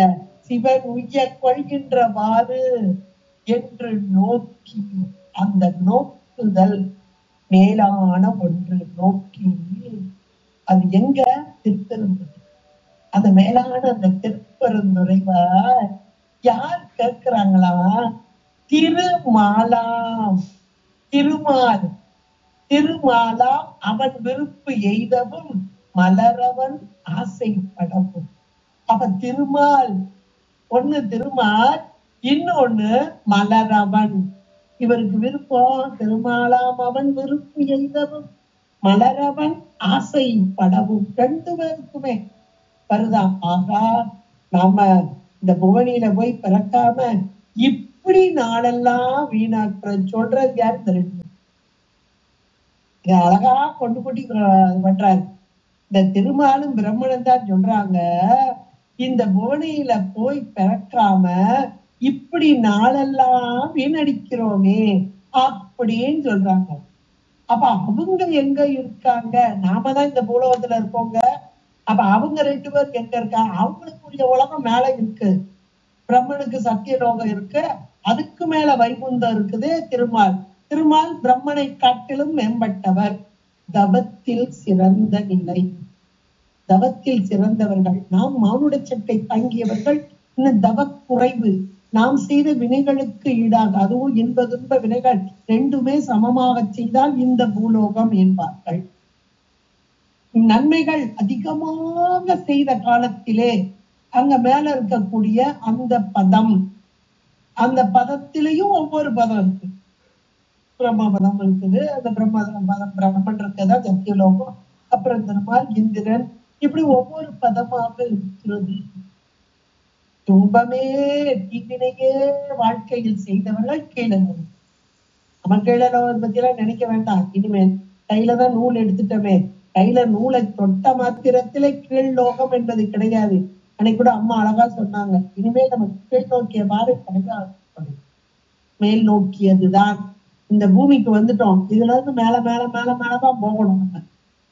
சிவன் உய்ய கொள்கின்றவாறு என்று நோக்கி, அந்த நோக்குதல் மேலான ஒன்று. நோக்கி அது எங்க? திருப்பெருந்துறை. அந்த மேலான அந்த திருப்பெருந்துறைவ யார் கேட்கிறாங்களா? திருமாலாம். திருமாலாம் அவன் விருப்பு எய்தவும் மலரவன் ஆசைப்படவும். அப்ப திருமால் ஒண்ணு, திருமால் இன்னொன்னு மலரவன். இவருக்கு விருப்பம் திருமாலாம் அவன் விருப்பு எய்தவும் மலரவன் ஆசைப்படவும். 2 பேருக்குமே வருதான். ஆகா, நாம இந்த புவனியில போய் பிறக்காம இப்படி நாளெல்லாம் வீணாக்குற சொல்றது யாரு? இந்த 2 அழகா கொண்டு பண்றாரு. இந்த திருமாலும் பிரம்மனும் தான் சொல்றாங்க, இந்த புவனியில போய் பிறக்காம இப்படி நாளெல்லாம் வீணடிக்கிறோமே அப்படின்னு சொல்றாங்க. அப்ப அவங்க எங்க இருக்காங்க? நாம தான் இந்த பூலோகத்துல இருக்கோங்க. அப்ப அவங்க 2 பேருக்கு எங்க இருக்காங்க? அவங்களுக்குரிய உலகம் மேல இருக்கு. பிரம்மனுக்கு சத்தியலோகம் இருக்கு, அதுக்கு மேல வைகுந்தம் இருக்குது. திருமால் பிரம்மனை காட்டிலும் மேம்பட்டவர். தவத்தில் சிறந்த நிலை, தவத்தில் சிறந்தவர்கள். நாம் மானுட சட்டை தாங்கியவர்கள். இன்னும் தவ குறைவு. நாம் செய்த வினைகளுக்கு ஈடாக, அதுவும் இன்ப துன்ப வினைகள் 2மே சமமாக செய்தால் இந்த பூலோகம் என்பார்கள். நன்மைகள் அதிகமாக செய்த காலத்திலே அங்க மேல இருக்கக்கூடிய அந்த பதம், அந்த பதத்திலையும் ஒவ்வொரு பதம் இருக்கு. பிரம்ம பதம் இருக்குது, அந்த பிரம்மன் இருக்கதா சத்தியலோகம், அப்புறம் திருமால், இந்திரன், இப்படி ஒவ்வொரு பதமாக இருக்கிறது. துன்பமே தீவினையே வாழ்க்கையில் செய்தவர்கள் கீழலோகம். நம்ம கீழலோகம் பத்தி எல்லாம் நினைக்க வேண்டாம். இனிமேல் கையில தான் நூல் எடுத்துட்டோமே, கையில நூலை தொட்ட மாத்திரத்திலே கீழ் லோகம் என்பது கிடையாது. அன்னைக்கு கூட அம்மா அழகா சொன்னாங்க, இனிமேல் நம்ம கீழ் நோக்கிய பாதை கிடையாது, மேல் நோக்கியதுதான். இந்த பூமிக்கு வந்துட்டோம், இதுல இருந்து மேல மேல மேல மேலதான் போகணும். நம்ம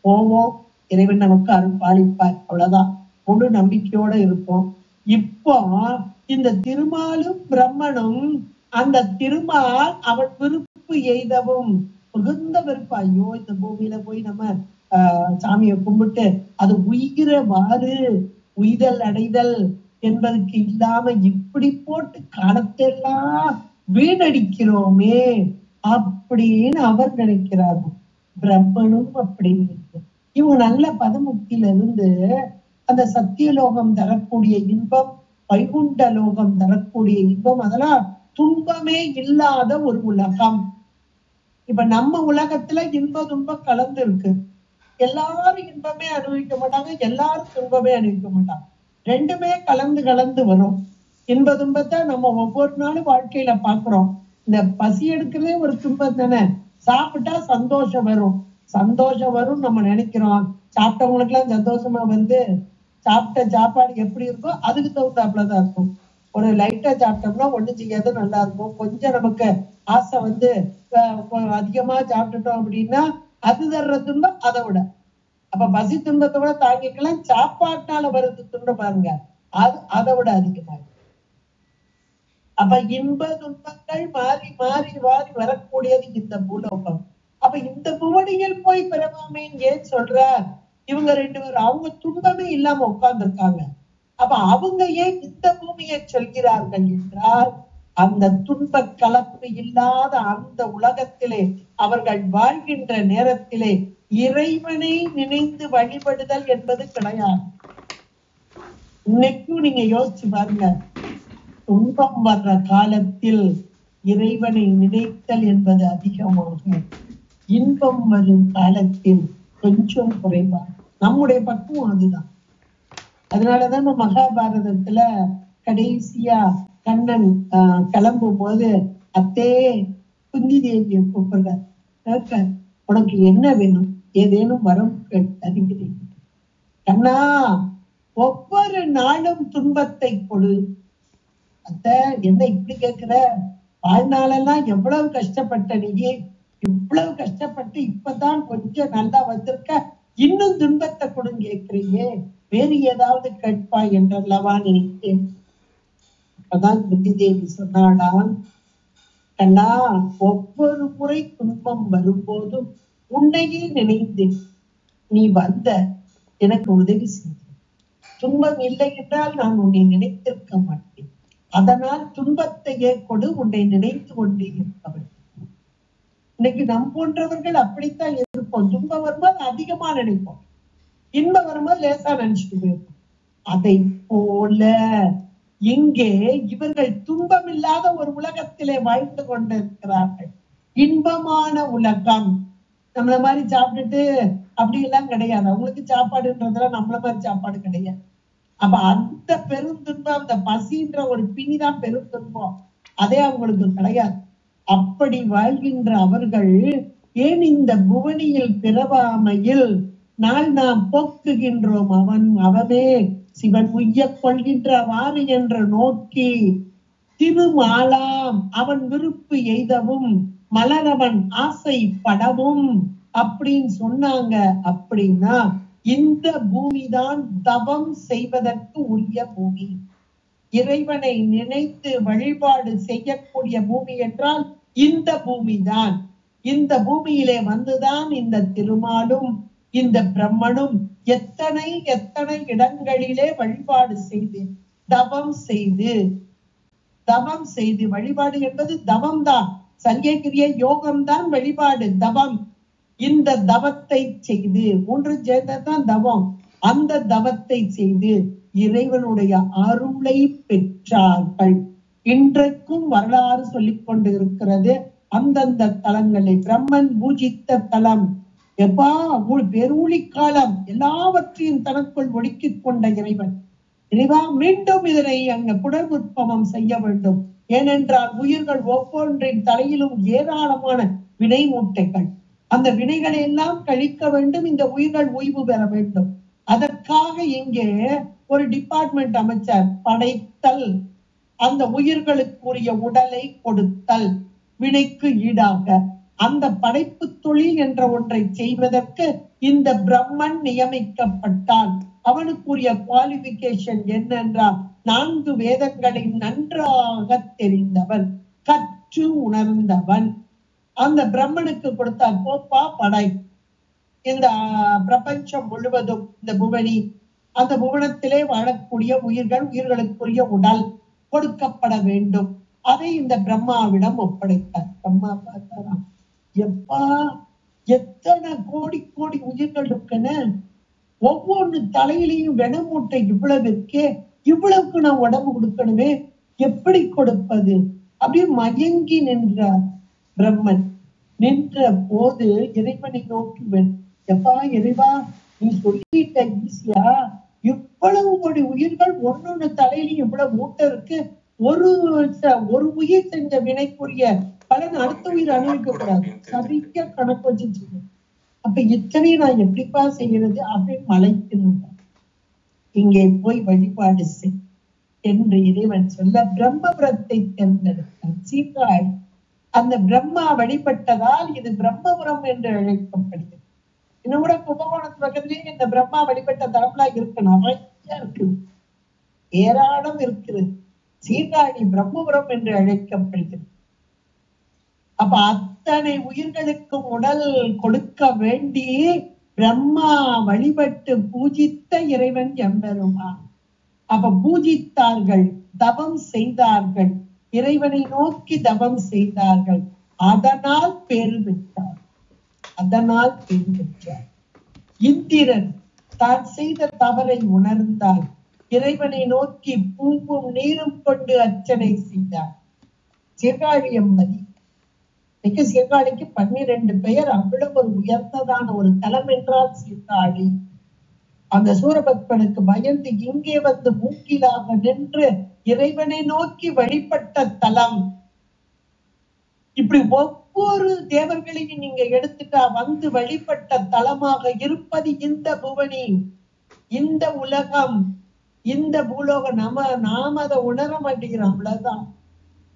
போவோம், இறைவன் நமக்கு அருள் பாலிப்பார், அவ்வளவுதான். முழு நம்பிக்கையோட இருப்போம். இப்போ இந்த திருமாலும் பிரம்மனும் அந்த திருமால் அவன் விருப்பு எய்தவும் மிகுந்த விருப்பம். ஐயோ இந்த பூமியில போய் நம்ம சாமியை கும்பிட்டு அது உய்கிறவாறு உய்தல் அடைதல் என்பதற்கு இல்லாம இப்படி போட்டு காலத்தெல்லாம் வீணடிக்கிறோமே அப்படின்னு அவர் நினைக்கிறார்கள். பிரம்மனும் அப்படின்னு இவங்க நல்ல பதமுக்தியில இருந்து அந்த சத்தியலோகம் தரக்கூடிய இன்பம், வைகுண்ட லோகம் தரக்கூடிய இன்பம், அதெல்லாம் துன்பமே இல்லாத ஒரு உலகம். இப்ப நம்ம உலகத்துல இன்ப துன்பம் கலந்து இருக்கு. எல்லாரும் இன்பமே அனுபவிக்க மாட்டாங்க, எல்லாரும் துன்பமே அனுபவிக்க மாட்டாங்க. ரெண்டுமே கலந்து கலந்து வரும். இன்ப துன்பத்தை நம்ம ஒவ்வொரு நாளும் வாழ்க்கையில பாக்குறோம். இந்த பசி எடுக்கிறதே ஒரு துன்பம் தானே. சாப்பிட்டா சந்தோஷம் வரும், சந்தோஷம் வரும் நம்ம நினைக்கிறோம். சாப்பிட்டவங்களுக்கு எல்லாம் சந்தோஷமா வந்து சாப்பிட்ட சாப்பாடு எப்படி இருக்கோ அதுக்கு தகுந்தாப்புலதான் இருக்கும். ஒரு லைட்டா சாப்பிட்டோம்னா ஒண்ணு செய்யாது, நல்லா இருக்கும். கொஞ்சம் நமக்கு ஆசை வந்து அதிகமா சாப்பிட்டுட்டோம் அப்படின்னா அது தர்ற துன்பம் அதை விட. அப்ப பசி துன்பத்தை விட தாங்கிக்கலாம், சாப்பாட்டால வருது துன்பம் பாருங்க, அது அதை விட அதிகமா. அப்ப இன்ப துன்பங்கள் மாறி மாறி மாறி வரக்கூடியது இந்த பூலோகம். அப்ப இந்த புவனியில் போய் பிறவாமேன்னு ஏன் சொல்ற? இவங்க ரெண்டு பேரும் அவங்க துன்பமே இல்லாம உட்கார்ந்து இருக்காங்க. அப்ப அவங்க ஏன் இந்த பூமியை சொல்கிறார்கள் என்றால், அந்த துன்ப கலப்பு இல்லாத அந்த உலகத்திலே அவர்கள் வாழ்கின்ற நேரத்திலே இறைவனை நினைந்து வழிபடுதல் என்பது கிடையாது. இன்னைக்கும் நீங்க யோசிச்சு பாருங்க, துன்பம் வர்ற காலத்தில் இறைவனை நினைத்தல் என்பது அதிகமாக, இன்பம் வரும் காலத்தில் கொஞ்சம் குறைவா. நம்முடைய பக்குவம் அதுதான். அதனாலதான் மகாபாரதத்துல கடைசியா கண்ணன் கிளம்பும் போது அத்தே குந்தி தேவியை கூப்பிடுற, உனக்கு என்ன வேணும், ஏதேனும் வரம் அறிகிறேன். கண்ணா, ஒவ்வொரு நாளும் துன்பத்தை கொடு. அத்த என்ன இப்படி கேட்கிற? வாழ்நாளெல்லாம் எவ்வளவு கஷ்டப்பட்ட நீ, இவ்வளவு கஷ்டப்பட்டு இப்பதான் கொஞ்சம் நல்லா வந்திருக்க, இன்னும் துன்பத்தை கொடுங்க கேட்கிறீங்க, வேறு ஏதாவது கேட்பா என்றல்லவா நினைத்தேன். அப்பதான் புத்தி தேவி சொன்னாலாம், கண்ணா, ஒவ்வொரு முறை துன்பம் வரும்போதும் உன்னையே நினைத்தேன். நீ வந்த எனக்கு உதவி செய்த. துன்பம் இல்லை என்றால் நான் உன்னை நினைத்திருக்க மாட்டேன். அதனால் துன்பத்தையே கொடு, உன்னை நினைத்து கொண்டே இருப்பவள். இன்னைக்கு நம் போன்றவர்கள் அப்படித்தான் இருப்போம். துன்பம் வரும்போது அதிகமா நினைப்போம், இன்பம் வரும்போது லேசா நினைச்சிட்டு போயிருப்போம். அதை போல இங்கே இவர்கள் துன்பம் இல்லாத ஒரு உலகத்திலே வாழ்ந்து கொண்டிருக்கிறார்கள். இன்பமான உலகம். நம்மள மாதிரி சாப்பிட்டுட்டு அப்படி எல்லாம் கிடையாது. அவங்களுக்கு சாப்பாடுன்றதுல நம்மள மாதிரி சாப்பாடு கிடையாது. அப்ப அந்த பெருந்துன்பம், அந்த பசின்ற ஒரு பிணிதான் பெருந்துன்பம், அதே அவங்களுக்கு கிடையாது. அப்படி வாழ்கின்ற அவர்கள் ஏன் இந்த புவனியில் பிறவாமையில் நாள் நாம் போக்குகின்றோம்? அவனே சிவன் உய்ய கொள்கின்றவாறு என்று நோக்கி திருமாலாம் அவன் விருப்பு எய்தவும் மலரவன் ஆசைப்படவும் அப்படின்னு சொன்னாங்க. அப்படின்னா இந்த பூமிதான் தவம் செய்வதற்கு உரிய பூமி. இறைவனை நினைத்து வழிபாடு செய்யக்கூடிய பூமி என்றால் இந்த பூமிதான். இந்த பூமியிலே வந்துதான் இந்த திருமாலும் இந்த பிரம்மனும் எத்தனை எத்தனை இடங்களிலே வழிபாடு செய்து தவம் செய்து வழிபாடு என்பது தவம் தான். சல்யக்கிரிய யோகம் தான் வழிபாடு, தவம். இந்த தவத்தை செய்து, மூன்று சேர்ந்ததான் தவம். அந்த தவத்தை செய்து இறைவனுடைய அருளை பெற்றார்கள். இன்றைக்கும் வரலாறு சொல்லிக் கொண்டு இருக்கிறது. அந்தந்த தலங்களை பிரம்மன் பூஜித்த தலம், எப்பா பெருளி காலம் எல்லாவற்றையும் தனக்குள் ஒடுக்கிக் கொண்ட இறைவன், இறைவா மீண்டும் இதனை அங்க புனர்வுற்பவம் செய்ய வேண்டும். ஏனென்றால் உயிர்கள் ஒவ்வொன்றின் தலையிலும் ஏராளமான வினை மூட்டைகள். அந்த வினைகளை எல்லாம் கழிக்க வேண்டும், இந்த உயிர்கள் ஓய்வு பெற வேண்டும். அதற்காக இங்கே ஒரு டிபார்ட்மெண்ட் அமைச்சார். படைத்தல், அந்த உயிர்களுக்குரிய உடலை கொடுத்தல், வினைக்கு ஈடாக அந்த படைப்பு தொழில் என்ற ஒன்றை செய்வதற்கு இந்த பிரம்மன் நியமிக்கப்பட்டான். அவனுக்குரிய குவாலிபிகேஷன் என்னென்றால் 4 வேதங்களை நன்றாக தெரிந்தவன், கற்று உணர்ந்தவன். அந்த பிரம்மனுக்கு கொடுத்தார், கோப்பா படை, இந்த பிரபஞ்சம் முழுவதும், இந்த புவனி, அந்த புவனத்திலே வாழக்கூடிய உயிர்கள், உயிர்களுக்குரிய உடல் கொடுக்கப்பட வேண்டும். அதை இந்த பிரம்மாவிடம் ஒப்படைத்தார். பிரம்மா பார்த்தாராம், எப்பா எத்தனை கோடி கோடி உயிர்கள் இருக்குன்னு, ஒவ்வொரு தலையிலையும் வெணமூட்டை இவ்வளவு இருக்கே, இவ்வளவுக்கு நான் உடம்பு கொடுக்கணுமே, எப்படி கொடுப்பது? அப்படியே மயங்கி நின்றார் பிரம்மன். நின்ற போது இறைவனை நோக்குவன், எப்பா இறைவா, நீ சொல்லிட்ட ஈஸியா, இவ்வளவு கோடி உயிர்கள் ஒன்னொன்னு தலையிலையும் இவ்வளவு மூட்டை இருக்கு, ஒரு உயிர் செஞ்ச வினைக்குரிய பலன் அடுத்த உயிர் அனுபவிக்க கூடாது, சரியா கணக்கு வச்சு. அப்ப இத்தனை நான் எப்படிப்பா செய்யறது அப்படின்னு மலைக்கணும். இங்கே போய் வழிபாடு செய் என்று இறைவன் சொல்ல பிரம்மபுரத்தை தேர்ந்தெடுத்தான். சீர்காழி அந்த பிரம்மா வழிபட்டதால் இது பிரம்மபுரம் என்று அழைக்கப்படுகிறது. இன்னும் கூட கும்பகோணத்து பக்கத்திலேயே இந்த பிரம்மா வழிபட்ட தலம்லாம் இருக்கு, நிறைய இருக்கு, ஏராளம் இருக்கிறது. சீர்காழி பிரம்மபுரம் என்று அழைக்கப்படுகிறது. அப்ப அத்தனை உயிர்களுக்கும் உடல் கொடுக்க வேண்டி பிரம்மா வழிபட்டு பூஜித்த இறைவன் எம்பெருமான். அப்ப பூஜித்தார்கள், தவம் செய்தார்கள், இறைவனை நோக்கி தவம் செய்தார்கள், அதனால் பேரு பெற்றார். அதனால் பேரு பெற்றார். இந்திரன் தான் செய்த தவறை உணர்ந்தால் இறைவனை நோக்கி பூவும் நீரும் கொண்டு அர்ச்சனை செய்தார். சீர்காழியம்மதி மிக, சீர்காழிக்கு 12 பெயர். அவ்வளவு ஒரு உயர்ந்ததான ஒரு தலம் என்றால் சீர்காழி. அந்த சூரபத்மனுக்கு பயந்து இங்கே வந்து மூக்கிலாக நின்று இறைவனை நோக்கி வழிபட்ட தலம். இப்படி ஒவ்வொரு தேவர்களையும் நீங்க எடுத்துட்டா வந்து வழிபட்ட தலமாக இருப்பது இந்த புவனி, இந்த உலகம், இந்த பூலோகம். நாம அதை உணர மாட்டேங்கிறோம், அவ்வளவுதான்.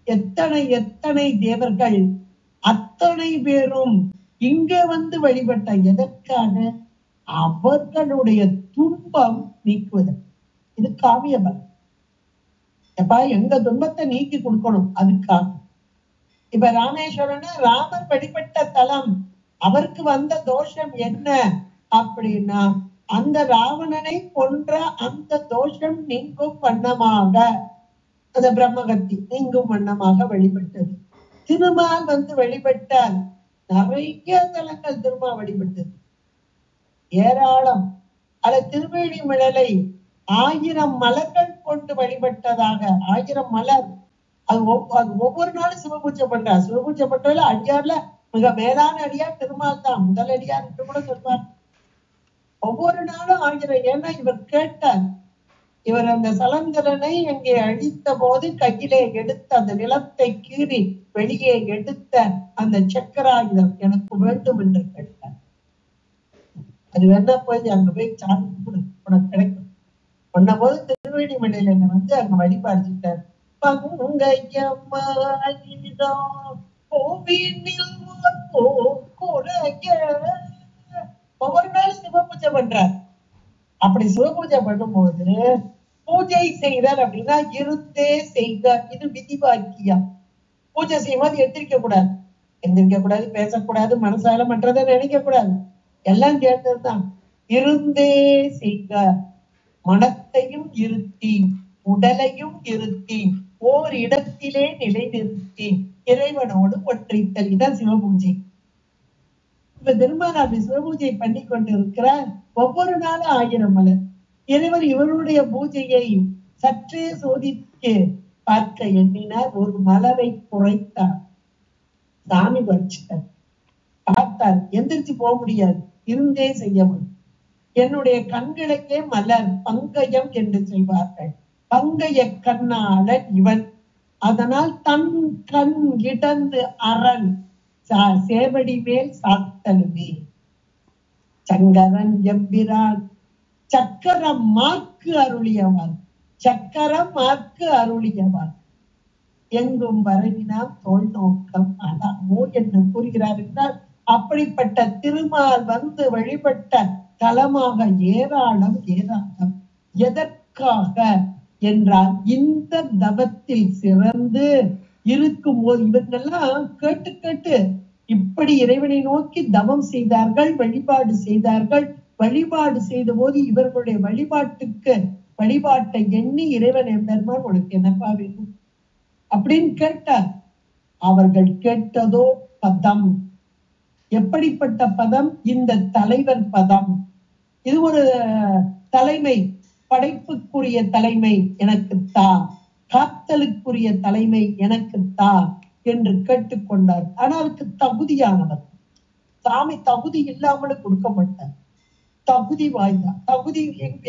எத்தனை எத்தனை தேவர்கள், அத்தனை பேரும் இங்க வந்து வழிபட்ட எதற்காக? அவர்களுடைய துன்பம் நீக்குவதற்கு. இது காவிய பலம். எப்பா எங்க துன்பத்தை நீக்கி கொடுக்கணும், அதுக்காக. இப்ப ராமேஸ்வரன் ராமர் வழிபட்ட தலம். அவருக்கு வந்த தோஷம் என்ன அப்படின்னா, அந்த ராவணனை கொன்ற அந்த தோஷம் நீங்கும் வண்ணமாக அந்த பிரம்மகத்தி நீங்கும் வண்ணமாக வழிபட்டது. திருமால் வந்து வழிபட்டால் நிறைய தலங்கள் திருமால் வழிபட்டது, ஏராளம். அது திருவேணிமலை 1000 மலர்கள் கொண்டு வழிபட்டதாக. 1000 மலர். அது ஒவ்வொரு நாளும் சிவபூஜை பண்றார். சிவபூஜை பண்றதுல அடியார்ல மிக மேலான அடியார் திருமால் தான், முதல் அடியார் என்று கூட சொல்வார். ஒவ்வொரு நாளும் 1000. ஏன்னா இவர் கேட்டார். இவர் அந்த சலந்தரனை அங்கே அழித்த போது கையிலே எடுத்த அந்த நிலத்தை கீறி வெளியே எடுத்த அந்த சக்கராயுதம் எனக்கு வேண்டும் என்று கேட்டார். அது வேணா போய் அங்க போய் சாமி கொடு, உனக்கு கிடைக்கும். சொன்ன போது திருவேணிமலையில என்ன வந்து அங்க வழிபாடு செஞ்சார். ஒவ்வொரு நாளும் சிவபூஜை பண்றார். அப்படி சிவபூஜை பண்ணும்போது பூஜை செய்தார் அப்படின்னா இருந்தே செய்க, இது விதிவாக்கியம். பூஜை செய்யும்போது எந்திரிக்க கூடாது, பேசக்கூடாது, மனசால மற்றதை நினைக்க கூடாது, எல்லாம் சேர்ந்ததுதான். இருந்தே செய்க, மனத்தையும் இருத்தி உடலையும் இருத்தி ஓர் இடத்திலே நிலை நிறுத்தி இறைவனோடு ஒன்றித்தல். இதான் சிவபூஜை. இப்ப திருமணம் அப்படி சிவபூஜை பண்ணி கொண்டு இருக்கிறார். ஒவ்வொரு நாளும் 1000 மலர். இறைவர் இவருடைய பூஜையை சற்றே சோதித்து பார்க்க எண்ணினார். ஒரு மலரை குறைத்தார், சாமி பறிச்சிட்டார். பார்த்தார், எந்திரிச்சு போக முடியாது, இருந்தே செய்ய முடியும். என்னுடைய கண்களுக்கே மலர் பங்கயம் என்று சொல்வார்கள். பங்கைய கண்ணாளன் இவன். அதனால் தன் கண் இடந்து அரண் சேவடி மேல் சாத்தலுமே. சங்கரன் எம்பிரான் சக்கரம் மார்க்கு அருளியவன், சக்கரம் மார்க்கு அருளியவன். எங்கும் வரவினாம் தோல் நோக்கம் அலாமோ என்று கூறுகிறார் என்றால், அப்படிப்பட்ட திருமால் வந்து வழிபட்ட தலமாக ஏராளம் ஏராளம். எதற்காக என்றால், இந்த தவத்தில் சிறந்து இருக்கும் போது இவர்களெல்லாம் கேட்டு கேட்டு இப்படி இறைவனை நோக்கி தவம் செய்தார்கள், வழிபாடு செய்தார்கள். வழிபாடு செய்த போது இவர்களுடைய வழிபாட்டை எண்ணி இறைவன் எம்பெருமான் உனக்கு என்னப்பா வேணும் அப்படின்னு கேட்டார். அவர்கள் கேட்டதோ பதம். எப்படிப்பட்ட பதம்? இந்த தலைவர் பதம். இது ஒரு தலைமை, படைப்புக்குரிய தலைமை எனக்கு தா, காத்தலுக்குரிய தலைமை எனக்கு தா என்று கேட்டுக்கொண்டார். ஆனா அதுக்கு தகுதியானவர். சாமி தகுதி இல்லாமல் கொடுக்க மாட்டார், தகுதி வாய்ந்தார். தகுதி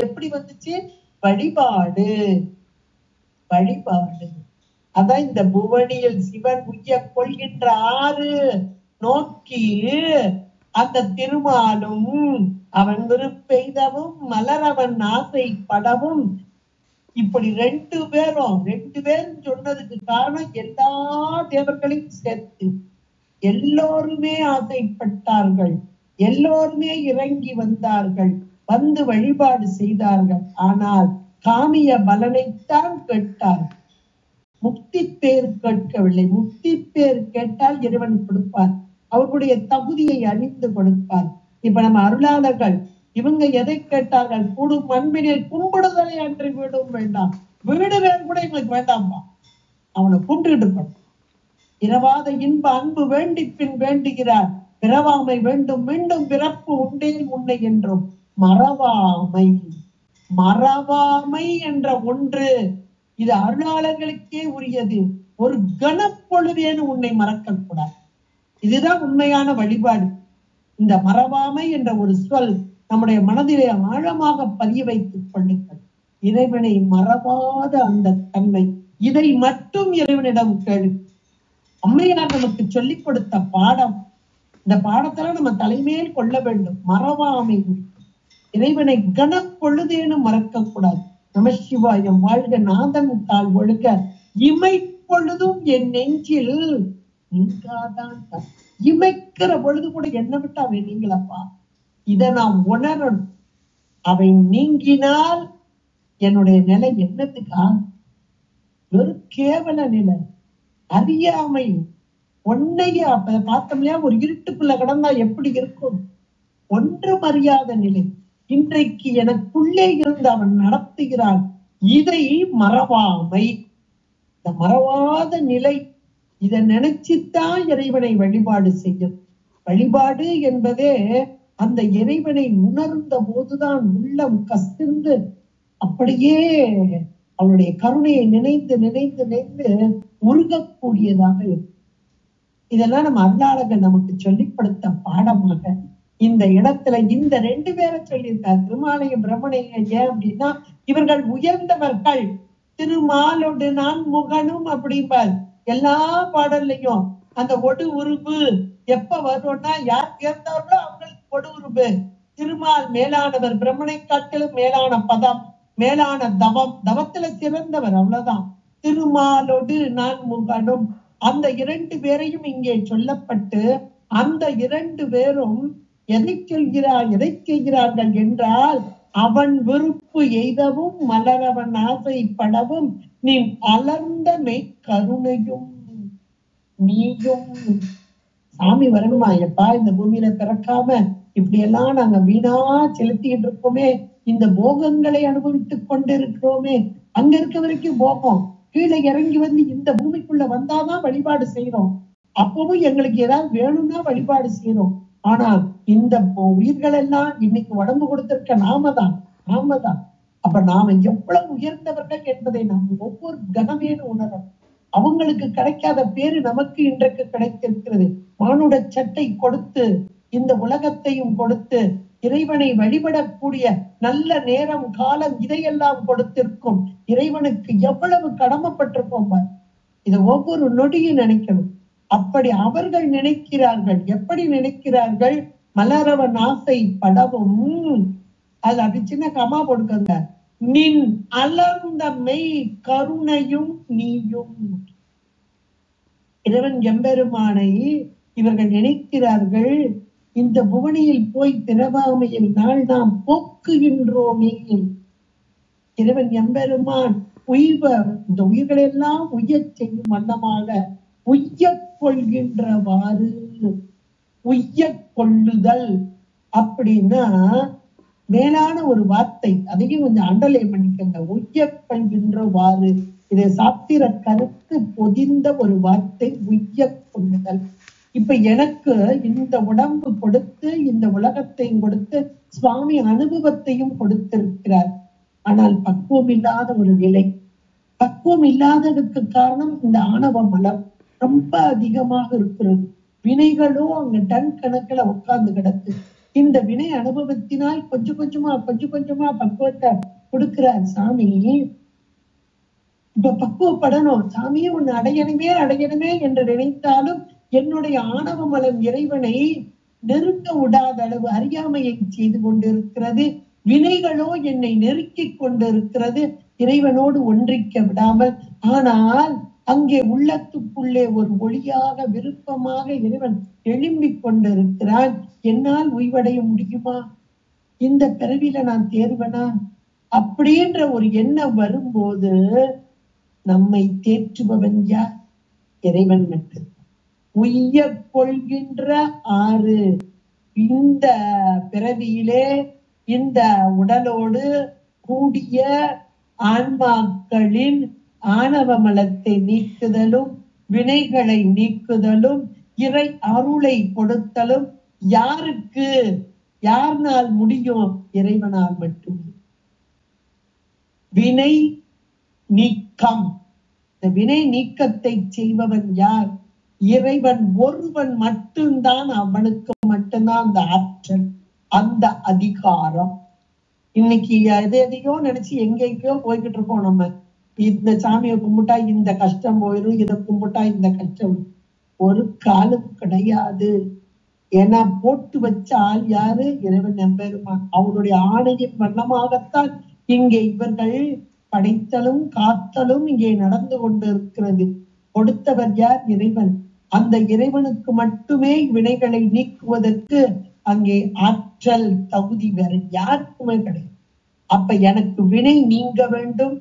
எப்படி வந்துச்சு? வழிபாடு. வழிபாடு அதான் இந்த புவனியில் சிவன் உய்ய கொள்கின்ற ஆறு நோக்கி அந்த திருமாலும் அவன் விருப்பெய்தவும் மலரவன் ஆசை படவும். இப்படி ரெண்டு பேரும் சொன்னதுக்கு காரணம் எல்லா தேவர்களையும் சேர்த்து எல்லோருமே ஆசைப்பட்டார்கள், எல்லோருமே இறங்கி வந்தார்கள், வந்து வழிபாடு செய்தார்கள். ஆனால் காமிய பலனைத்தான் கேட்டார், முக்தி பேர் கேட்கவில்லை. முக்தி பேர் கேட்டால் இறைவன் கொடுப்பார், அவர்களுடைய தகுதியை அறிந்து கொடுப்பார். இப்ப நம்ம அருளாளர்கள் இவங்க எதை கேட்டார்கள்? கூடும் அன்பினில் கும்பிடுதலை அன்று வீடும் வேண்டாம். வீடு வேறு கூட எங்களுக்கு வேண்டாம்பா, அவனை கும்பிட்டு இருக்கணும். இரவாத இன்ப அன்பு வேண்டி பின் வேண்டுகிறார், பிறவாமை வேண்டும் மீண்டும் பிறப்பு உண்டேன் உன்னை என்றும். மறவாமை, மறவாமை என்ற ஒன்று இது அருளாளர்களுக்கே உரியது. ஒரு கணப்பொழுதேன்னு உன்னை மறக்க கூடாது. இதுதான் உண்மையான வழிபாடு. இந்த மறவாமை என்ற ஒரு சொல் நம்முடைய மனதிலே ஆழமாக பதிய வைத்துக் கொள்ளுங்கள். இறைவனை மறவாத அந்த தன்மை, இதை மட்டும் இறைவனிடம் கேளு. அம்மையார் நமக்கு சொல்லிக் கொடுத்த பாடம், இந்த பாடத்துல நம்ம தலைமையில் கொள்ள வேண்டும். மறவாமை, இறைவனை கணப்பொழுதேனும் மறக்க கூடாது. நமசிவாயம் வாழ்க நாதன் தாழ் ஒழுக இமைப்பொழுதும் என் நெஞ்சில் நீங்காதான். இமைக்கிற பொழுது கூட என்ன விட்டு அவை நீங்களப்பா, இதை நாம் உணரணும். அவை நீங்கினால் என்னுடைய நிலை என்னத்துக்கா? ஒரு கேவல நிலை, அறியாமை. ஒன்னையே அப்ப பார்த்தோம் இல்லையா, ஒரு இருட்டுக்குள்ள கடந்தா எப்படி இருக்கும்? ஒன்றும் அறியாத நிலை. இன்றைக்கு எனக்குள்ளே இருந்து அவன் நடத்துகிறான். இதை மறவாமை, இந்த மறவாத நிலை, இதை நினைச்சுத்தான் இறைவனை வழிபாடு செய்யும். வழிபாடு என்பதே அந்த இறைவனை உணர்ந்த போதுதான் உள்ளம் கசிந்து அப்படியே அவனுடைய கருணையை நினைந்து நினைந்து நினைந்து உருகக்கூடியதாக இருக்கும். இதெல்லாம் நம்ம அருளாளர்கள் நமக்கு சொல்லிப்படுத்த பாடமாக இந்த இடத்துல இந்த ரெண்டு பேரை சொல்லியிருக்கார், திருமாலையும் பிரம்மனையும். ஏன் அப்படின்னா இவர்கள் உயர்ந்தவர்கள். திருமாலோடு நான் முகனும் அப்படிம்பார் எல்லா பாடல்லையும். அந்த ஒடு உருவு எப்ப வரும்னா யார் உயர்ந்தவர்களோ அவங்களுக்கு ஒடு உருவு. திருமால் மேலானவர், பிரம்மனை காட்டிலும் மேலான பதம், மேலான தவம், தவத்துல சிறந்தவர், அவ்வளவுதான். திருமாலோடு நான் முகனும், அந்த இரண்டு பேரையும் இங்கே சொல்லப்பட்டு அந்த இரண்டு பேரும் எதை செய்கிறார்கள் என்றால், அவன் விருப்பு எய்தவும் மலரவன் ஆசை படவும் நீ அலர்ந்த மெய் கருணையும் நீயும். சாமி வரணுமா எப்பா இந்த பூமியில பிறக்காம இப்படி எல்லாம் நாங்க வீணா செலுத்திட்டு இருக்கோமே, இந்த போகங்களை அனுபவித்துக் கொண்டு இருக்கிறோமே. அங்க இருக்க வரைக்கும் போகம், கீழே இறங்கி வந்து இந்த பூமிக்குள்ள வந்தாதான் வழிபாடு செய்யறோம். அப்பவும் எங்களுக்கு ஏதாவது வேணும்னா வழிபாடு செய்யறோம். ஆனா இந்த உயிர்கள் எல்லாம் இன்னைக்கு உடம்பு கொடுத்திருக்க நாம தான். அப்ப நாம எவ்வளவு உயர்ந்தவர்கள் என்பதை நாம் ஒவ்வொரு கணமேனும் உணரும். அவங்களுக்கு கிடைக்காத பேரு நமக்கு இன்றைக்கு கிடைத்திருக்கிறது. மானுட சட்டை கொடுத்து இந்த உலகத்தையும் கொடுத்து இறைவனை வழிபடக்கூடிய நல்ல நேரம் காலம் இதையெல்லாம் கொடுத்திருக்கும் இறைவனுக்கு எவ்வளவு கடமைப்பட்டிருப்போம். இதை ஒவ்வொரு நொடியும் நினைக்கணும். அப்படி அவர்கள் நினைக்கிறார்கள். எப்படி நினைக்கிறார்கள்? மலரவன் ஆசை படவும், அது அப்படி சின்ன கமா போடுக்கங்க, நின் அலர்ந்த மெய் கருணையும் நீயும். இறைவன் எம்பெருமானை இவர்கள் நினைக்கிறார்கள், இந்த புவனியில் போய் பிறவாமையில் நாள் நாம் போக்குகின்றோமே. இறைவன் எம்பெருமான் இந்த உயிர்களெல்லாம் உய்யச் செய்யும் வண்ணமாக உய்யக் கொள்கின்றவாறு, உய்யக் கொள்ளுதல் அப்படின்னா மேலான ஒரு வார்த்தை, அதையும் கொஞ்சம் அண்டலை பண்ணிக்கங்க. உய்யக் கொள்கின்றவாறு, இதை சாத்திர கருத்து பொதிந்த ஒரு வார்த்தை, உய்யக் கொள்ளுதல். இப்ப எனக்கு இந்த உடம்பு கொடுத்து இந்த உலகத்தையும் கொடுத்து சுவாமி அனுபவத்தையும் கொடுத்திருக்கிறார். ஆனால் பக்குவம் இல்லாத ஒரு நிலை. பக்குவம் இல்லாததுக்கு காரணம் இந்த ஆணவ மலம் ரொம்ப அதிகமாக இருக்கிறது. வினைகளும் அங்க டன் கணக்குல உட்கார்ந்து கிடக்கு. இந்த வினை அனுபவத்தினால் கொஞ்சம் கொஞ்சமா பக்குவத்தை கொடுக்கிறார் சாமி. இப்ப பக்குவப்படணும், சாமியே ஒண்ணு அடையணுமே என்று நினைத்தாலும் என்னுடைய ஆணவ மலம் இறைவனை நெருங்க விடாத அளவு அறியாமையை செய்து கொண்டிருக்கிறது. வினைகளோ என்னை நெருக்கி கொண்டிருக்கிறது, இறைவனோடு ஒன்றிக்க விடாமல். ஆனால் அங்கே உள்ளத்துக்குள்ளே ஒரு ஒளியாக விருப்பமாக இறைவன் எழும்பிக் கொண்டிருக்கிறான். என்னால் உய்வடைய முடியுமா? இந்த பிறவில நான் தேர்வனா? அப்படின்ற ஒரு எண்ணம் வரும்போது நம்மை தேற்றுபவன் யார்? இறைவன் மட்டும். உய்ய கொள்கின்ற ஆறு. இந்த பிறவியிலே இந்த உடலோடு கூடிய ஆன்மாக்களின் ஆணவ மலத்தை நீக்குதலும் வினைகளை நீக்குதலும் இறை அருளை கொடுத்தலும் யாருக்கு? யார்னால் முடியும்? இறைவனால் மட்டுமே. வினை நீக்கம், இந்த வினை நீக்கத்தை செய்பவன் யார்? இறைவன் ஒருவன் மட்டும்தான். அவனுக்கு மட்டும்தான் அந்த ஆற்றல், அந்த அதிகாரம். இன்னைக்கு எதையோ நினைச்சு எங்கெங்கயோ போய்கிட்டு இருக்கோம். நம்ம இந்த சாமியை கும்பிட்டா இந்த கஷ்டம் போயிடும், இதை கும்பிட்டா இந்த கஷ்டம். ஒரு காலம் கிடையாது. ஏன்னா போட்டு வச்ச ஆள் யாரு? இறைவன் எம்பெருமான். அவனுடைய ஆணையின் வண்ணமாகத்தான் இங்கே இவர்கள் படைத்தலும் காத்தலும் இங்கே நடந்து கொண்டு இருக்கிறது. கொடுத்தவர் யார்? இறைவன். அந்த இறைவனுக்கு மட்டுமே வினைகளை நீக்குவதற்கு அங்கே ஆற்றல் தகுதி வேற யாருக்குமே கிடையாது. அப்ப எனக்கு வினை நீங்க வேண்டும்.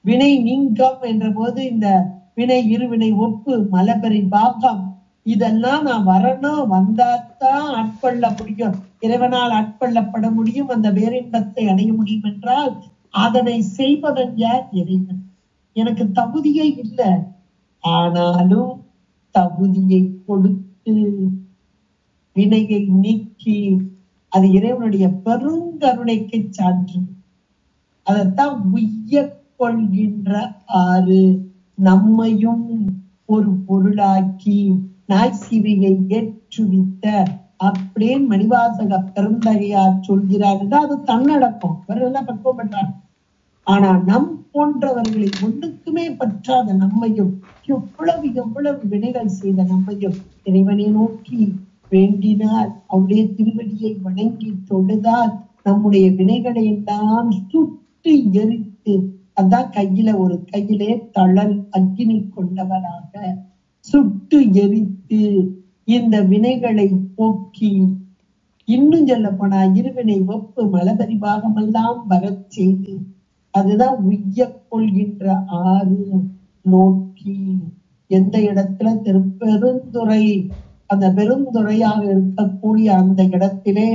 வினை நீங்கம் என்ற போது இந்த வினை இருவினை ஒப்பு மலபரி பாகம் இதெல்லாம் நான் வரணும். வந்தாத்தான் ஆட்கொள்ள முடியும், இறைவனால் ஆட்கொள்ளப்பட முடியும், அந்த பேரின்பத்தை அடைய முடியும் என்றால் அதனை செய்பவன் யார்? இறைவன். எனக்கு தகுதியே இல்லை, ஆனாலும் தகுதியை கொடுத்து வினையை நீக்கி அது இறைவனுடைய பெருங்கருணைக்கு சான்று. அதைத்தான் உய்ய கொள்கின்ற ஆறு. நம்மையும் ஒரு பொருளாக்கி நாய்சிவியை ஏற்றுவித்த அப்படியே மணிவாசக பெருந்தகையார் சொல்கிறார். அது தன்னடக்கம், அவர்களெல்லாம் பக்குவம் பண்றாங்க. ஆனா நம் போன்றவர்களை ஒன்றுக்குமே பற்றாத நம்மையும், எவ்வளவு வினைகள் செய்த நம்மையும் இறைவனை நோக்கி வேண்டினால், அவருடைய திருவடியை வணங்கி தொழுதால் நம்முடைய வினைகளை எல்லாம் சுட்டு எரித்து, அதான் கையிலே தழல் அக்கினி கொண்டவராக சுட்டு எரித்து இந்த வினைகளை போக்கி, இன்னும் சொல்ல போனா இருவினை ஒப்பு மலபரி பாகமெல்லாம் வரச் செய்து, அதுதான் உய்ய கொள்கின்ற ஆறு நோக்கி. எந்த இடத்துல திருப்பெருந்துறை, அந்த பெருந்துறையாக இருக்கக்கூடிய அந்த இடத்திலே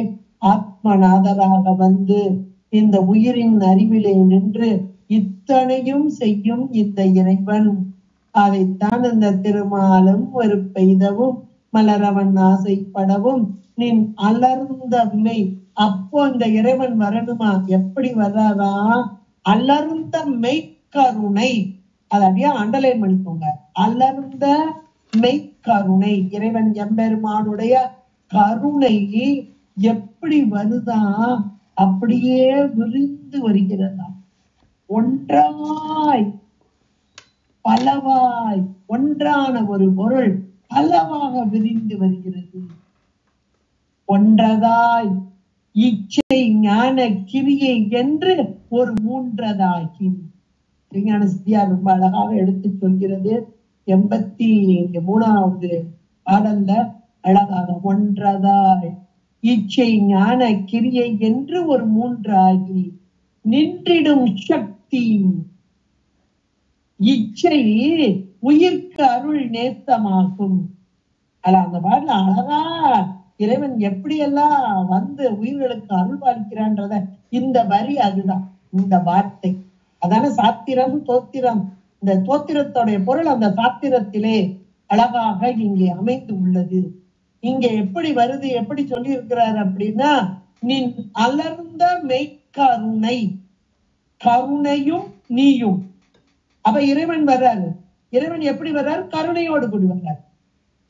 ஆத்மநாதராக வந்து இந்த உயிரின் அறிவிலே நின்று இத்தனையும் செய்யும் இந்த இறைவன். அதைத்தான் இந்த திருமாலும் ஒரு பெய்தவும் மலரவன் ஆசைப்படவும் நின் அலர்ந்தம்மை. அப்போ இந்த இறைவன் வரணுமா? எப்படி வர்றாரா? அலர்ந்த மெய்க்கருணை. அதை அப்படியே அண்டர்லைன் பண்ணிக்கோங்க. அலர்ந்த மெய்க்கருணை. இறைவன் எம்பெருமானுடைய கருணை எப்படி வருதா? அப்படியே விரிந்து வருகிறதா. ஒன்றாய் பலவாய், ஒன்றான ஒரு பொருள் பலவாக விரிந்து வருகிறது. ஒன்றதாய் இச்சை ஞான கிரியை என்று ஒரு மூன்றதாகி ஞான சித்தியார் ரொம்ப அழகாக எடுத்து சொல்கிறது. 83வது பாடல்ல அழகாக ஒன்றதாய் இச்சை ஞான கிரியை என்று ஒரு மூன்றாகி நின்றிடும் சக்தி. இச்சை உயிர்க்கு அருள் நேசமாகும். அந்த பாடல அழகா இறைவன் எப்படியெல்லாம் வந்து உயிர்களுக்கு அருள் பாலிக்கிறான்றத இந்த வரி அதுதான், இந்த வார்த்தை. அதான சாத்திரம் தோத்திரம். இந்த தோத்திரத்தோடைய பொருள் அந்த சாத்திரத்திலே அழகாக இங்கே அமைந்து உள்ளது. இங்க எப்படி வருது, எப்படி சொல்லி இருக்கிறார் அப்படின்னா, நின் அலர்ந்த மெய்க்கருணை, கருணையும் நீயும். அப்ப இறைவன் வர்றாரு. இறைவன் எப்படி வர்றாரு? கருணையோடு கூடி வர்றார்.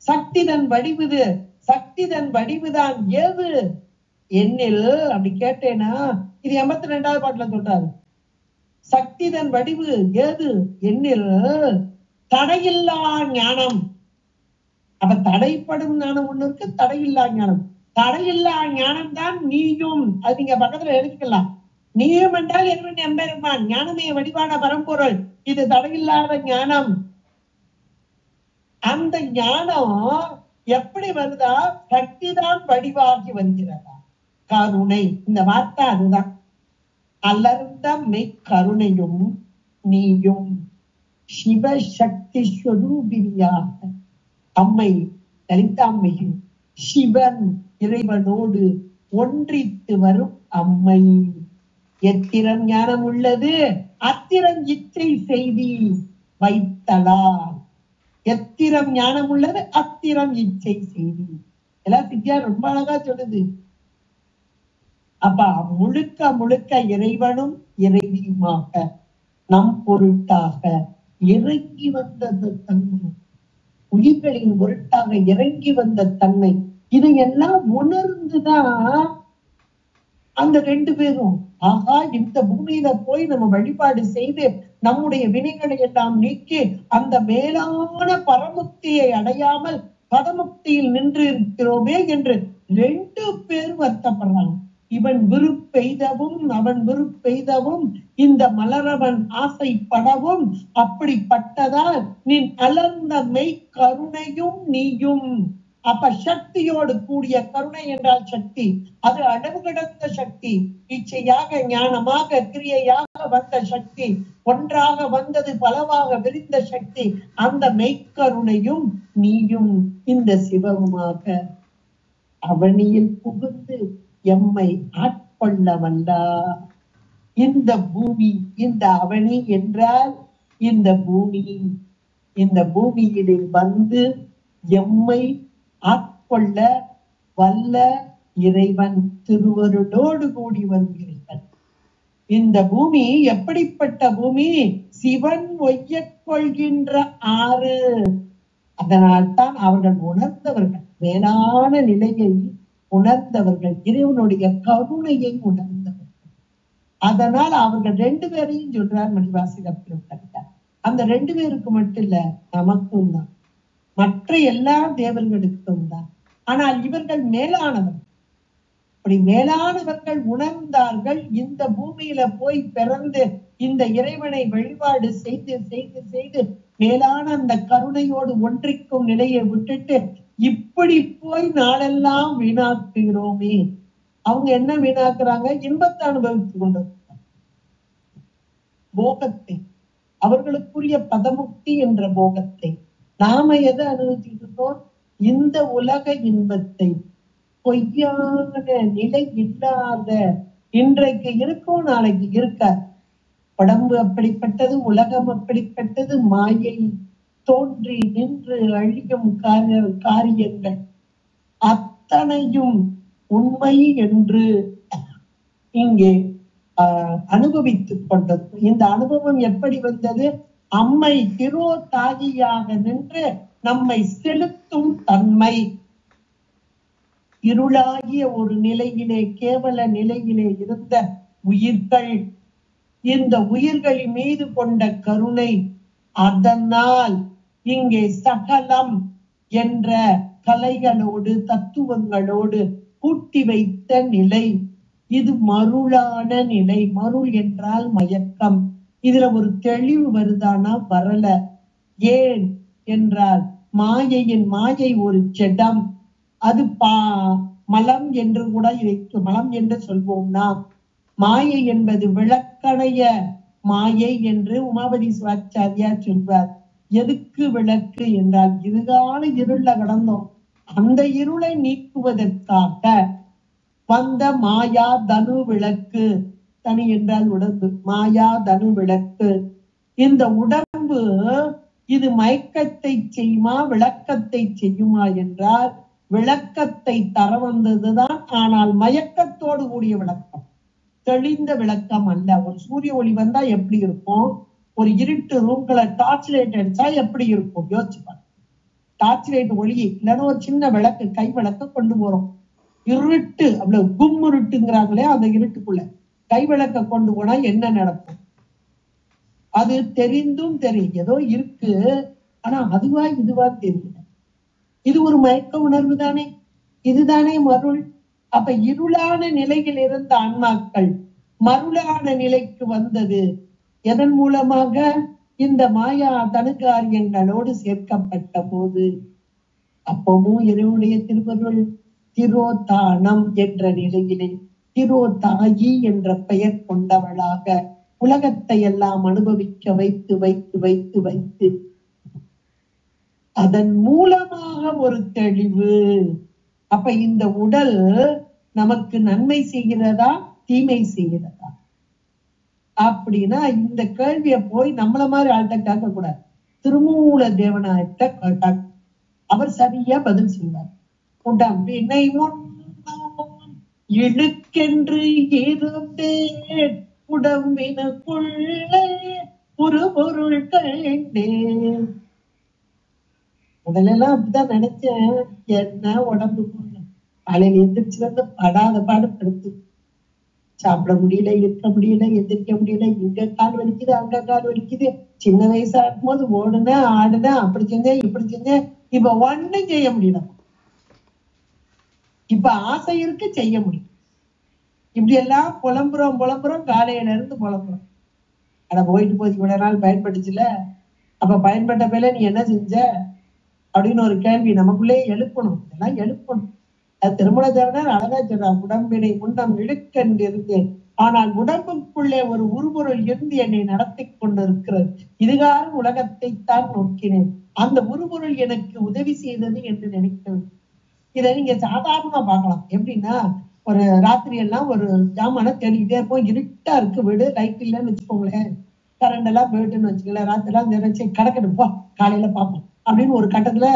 சக்தி தன் வடிவுது, சக்தி தன் வடிவுதான் ஏது என்னில். அப்படி கேட்டேன்னா இது 82வது பாட்டுல சொல்றாரு. சக்தி தன் வடிவு ஏது என்னில் தடையில்லா ஞானம். அப்ப தடைப்படும் ஞானம் ஒண்ணு இருக்கு, தடையில்லா ஞானம். தடையில்லா ஞானம் தான் நீயும். அது நீங்க பக்கத்துல எழுதிக்கலாம். நீயும் என்றால் இறைவன் எம்பெருமான், ஞானமே வடிவான பரம்பொருள். இது தடையில்லாத ஞானம். அந்த ஞானம் எப்படி வருதா? சக்தி தான் வடிவாகி வருகிறதா. கருணை, இந்த வார்த்தை அதுதான். அலர்ந்த மெய்க்கருணையும் நீயும் சிவசக்தி ஸ்வரூபிணியாக அம்மை லலிதாம்மையும் சிவன் இறைவனோடு ஒன்றித்து வரும் அம்மை. எத்திரம் ஞானம் உள்ளது அத்திரம் இச்சை செய்தி வைத்தலால். எத்திரம் ஞானம் உள்ளது அத்திரம் இச்சை செய்தி. எல்லாம் சித்தியார் ரொம்ப அழகா சொல்லுது. அப்ப முழுக்க முழுக்க இறைவனும் இறைவியுமாக நம் பொருட்டாக இறங்கி வந்தது தன்மை, உயிர்களின் பொருட்டாக இறங்கி வந்த தன்மை, இதையெல்லாம் உணர்ந்துதான் அந்த 2 பேரும் ஆகா இந்த பூமியில போய் நம்ம வழிபாடு செய்து நம்முடைய வினைகளை எல்லாம் நீக்கி அந்த மேலான பரமுக்தியை அடையாமல் பதமுக்தியில் நின்று இருக்கிறோமே என்று 2 பேர் வருத்தப்படுறாங்க. இவன் விருப்பெய்தவும் அவன் விருப்பெய்தவும் இந்த மலரவன் ஆசைப்படவும் அப்படிப்பட்டதால் நீ அலர்ந்த மெய் கருணையும் நீயும். அப்ப சக்தியோடு கூடிய கருணை என்றால் சக்தி, அது அளவு கடந்த சக்தி. இச்சையாக ஞானமாக கிரியையாக வந்த சக்தி, ஒன்றாக வந்தது பலவாக விரிந்த சக்தி. அந்த மெய்க்கருணையும் நீயும் இந்த சிவமுமாக அவனியில் புகுந்து எம்மை ஆட்கொள்ள வந்தா. இந்த பூமி, இந்த அவனி என்றால் இந்த பூமி, இந்த பூமியிலே வந்து எம்மை ஆட்கொள்ள வல்ல இறைவன் திருவருளோடு கூடி வருகிறீர்கள். இந்த பூமி எப்படிப்பட்ட பூமி? சிவன் ஒய்யக் கொள்கின்ற ஆறு. அதனால்தான் அவர்கள் உணர்ந்தவர்கள், மேலான நிலையை உணர்ந்தவர்கள், இறைவனுடைய கருணையை உணர்ந்தவர்கள். அதனால் அவர்கள் 2 பேரையும் சொல்றார் மணிவாசகர் பெருமாள். அந்த 2 பேருக்கு மட்டும் இல்ல, நமக்கும் தான், மற்ற எல்லா தேவர்களுக்கும் தான். ஆனால் இவர்கள் மேலானவர்கள். அப்படி மேலானவர்கள் உணர்ந்தார்கள். இந்த பூமியில போய் பிறந்து இந்த இறைவனை வழிபாடு செய்து செய்து செய்து மேலான அந்த கருணையோடு ஒன்றிக்கும் நிலையை விட்டுட்டு இப்படி போய் நாளெல்லாம் வீணாக்குகிறோமே. அவங்க என்ன வீணாக்குறாங்க? இன்பத்தை அனுபவித்துக் கொண்டிருக்கிறாங்க, போகத்தை, அவர்களுக்குரிய பதமுக்தி என்ற போகத்தை. நாம எதை அனுபவிச்சுட்டு இருக்கோம்? இந்த உலக இன்பத்தை. பொய்யான நிலை இல்லாத, இன்றைக்கு இருக்கும் நாளைக்கு இருக்காது. உடம்பு அப்படிப்பட்டது, உலகம் அப்படிப்பட்டது, மாயை தோன்றி நின்று அழியும் காரியங்கள் அத்தனையும் உண்மை என்று இங்கே அனுபவித்துக் கொண்டது. இந்த அனுபவம் எப்படி வந்தது? அம்மை திரோ தாகியாக நின்று நம்மை செலுத்தும் தன்மை. இருளாகிய ஒரு நிலையிலே, கேவல நிலையிலே இருந்த உயிர்கள், இந்த உயிர்கள் மீது கொண்ட கருணை, அதனால் இங்கே சகலம் என்ற கலைகளோடு தத்துவங்களோடு கூட்டி வைத்த நிலை. இது மருளான நிலை. மருள் என்றால் மயக்கம். இதுல ஒரு தெளிவு வருதானா? வரல. ஏன்? என்றால் மாயை ஒரு ஜடம். அது மலம் என்று கூட இருக்கு. மலம் என்று சொல்வோம்னா மாயை என்பது விளக்கணைய மாயை என்று உமாபதி சிவாச்சாரியார் சொல்வார். எதுக்கு விளக்கு என்றால் இதுகால இருள கடந்தோம். அந்த இருளை நீக்குவதற்காக வந்த மாயா தனு விளக்கு. தனி என்றால் உடம்பு, மாயா தனு விளக்கு. இந்த உடம்பு இது மயக்கத்தை செய்யுமா விளக்கத்தை செய்யுமா என்றால் விளக்கத்தை தர வந்ததுதான். ஆனால் மயக்கத்தோடு கூடிய விளக்கம், தெளிந்த விளக்கம் அல்ல. ஒரு சூரிய ஒளி வந்தா எப்படி இருக்கும்? ஒரு இருட்டு ரூம்களை டார்ச் லைட் அடிச்சா எப்படி இருக்கும் யோசிச்சுப்பாங்க. டார்ச் லைட் ஒளி இல்லைன்னா ஒரு சின்ன விளக்கு, கை விளக்க கொண்டு போறோம். இருட்டு அவ்வளவு கும்முருட்டுங்கிறாங்களே, அந்த இருட்டுக்குள்ள கை விளக்க கொண்டு போனா என்ன நடக்கும்? அது தெரிந்தும் தெரியும் ஏதோ இருக்கு, ஆனா அதுவா இதுவா தெரியல. இது ஒரு மயக்க உணர்வு தானே, இதுதானே மருள். அப்ப இருளான நிலையில் இருந்த ஆன்மாக்கள் மருளான நிலைக்கு வந்தது எதன் மூலமாக? இந்த மாயா தனுகாரியங்களோடு சேர்க்கப்பட்ட போது. அப்பவும் இறைவனுடைய திருவருள் திரோதானம் என்ற நிலையிலே திரோதாயி என்ற பெயர் கொண்டவளாக உலகத்தை எல்லாம் அனுபவிக்க வைத்து வைத்து வைத்து வைத்து அதன் மூலமாக ஒரு தெளிவு. அப்ப இந்த உடல் நமக்கு நன்மை செய்கிறதா தீமை செய்கிறதா அப்படின்னா இந்த கேள்வியை போய் நம்மள மாதிரி ஆள்கிட்ட கேட்க கூடாது. திருமூல தேவனாயிட்ட கேட்டார். அவர் சரியா பதில் சொல்வார். உடம்பினை இழுக்கென்று இருந்தேன் உடம்பினுக்குள்ளே ஒரு பொருள் கண்டேன். முதலெல்லாம் அப்படிதான் நினைச்சேன். என்ன உடம்பு காலையில எந்திரிச்சு வந்து படாத பாடுபடுத்து. சாப்பிட முடியல, இருக்க முடியல, எந்திரிக்க முடியல, இங்க கால் வலிக்குது அங்க கால் வலிக்குது. சின்ன வயசா இருக்கும் போது ஓடுனேன் ஆடுனேன், அப்படி செஞ்சேன் இப்படி செஞ்சேன். இப்ப ஒண்ணும் செய்ய முடியல. இப்ப ஆசை இருக்கு, செய்ய முடியும். இப்படி எல்லாம் புலம்புறோம் காலையில இருந்து புலம்புறோம். ஆனா போயிட்டு போது இவ்வளவு நாள் பயன்பட்டுச்சுல, அப்ப பயன்பட்ட பேர்ல நீ என்ன செஞ்ச அப்படின்னு ஒரு கேள்வி நமக்குள்ளே எழுப்பணும். இதெல்லாம் எழுப்பணும். அது திருமண தேவனர் அழகா சொல்றார். உடம்பினை முன்னம் இழுக்கென்றிருந்தேன், ஆனால் உடம்புக்குள்ளே ஒரு உருபொருள் இருந்து என்னை நடத்தி கொண்டிருக்கிறது. இதுகாரும் உலகத்தைத்தான் நோக்கினேன். அந்த உருபொருள் எனக்கு உதவி செய்தது என்று நினைக்கிறேன். இதை நீங்க சாதாரணமா பார்க்கலாம். எப்படின்னா ஒரு ராத்திரி எல்லாம் ஒரு ஜாமான தேடிக்கிட்டே இருப்போம். இருட்டா இருக்கு வீடு, லைட் இல்லைன்னு வச்சுக்கோங்களேன், கரண்ட் எல்லாம் போயிட்டுன்னு வச்சுக்கல, ராத்திரி எல்லாம் நினைச்சு கிடக்கணும் போ காலையில பார்ப்போம் அப்படின்னு ஒரு கட்டத்துல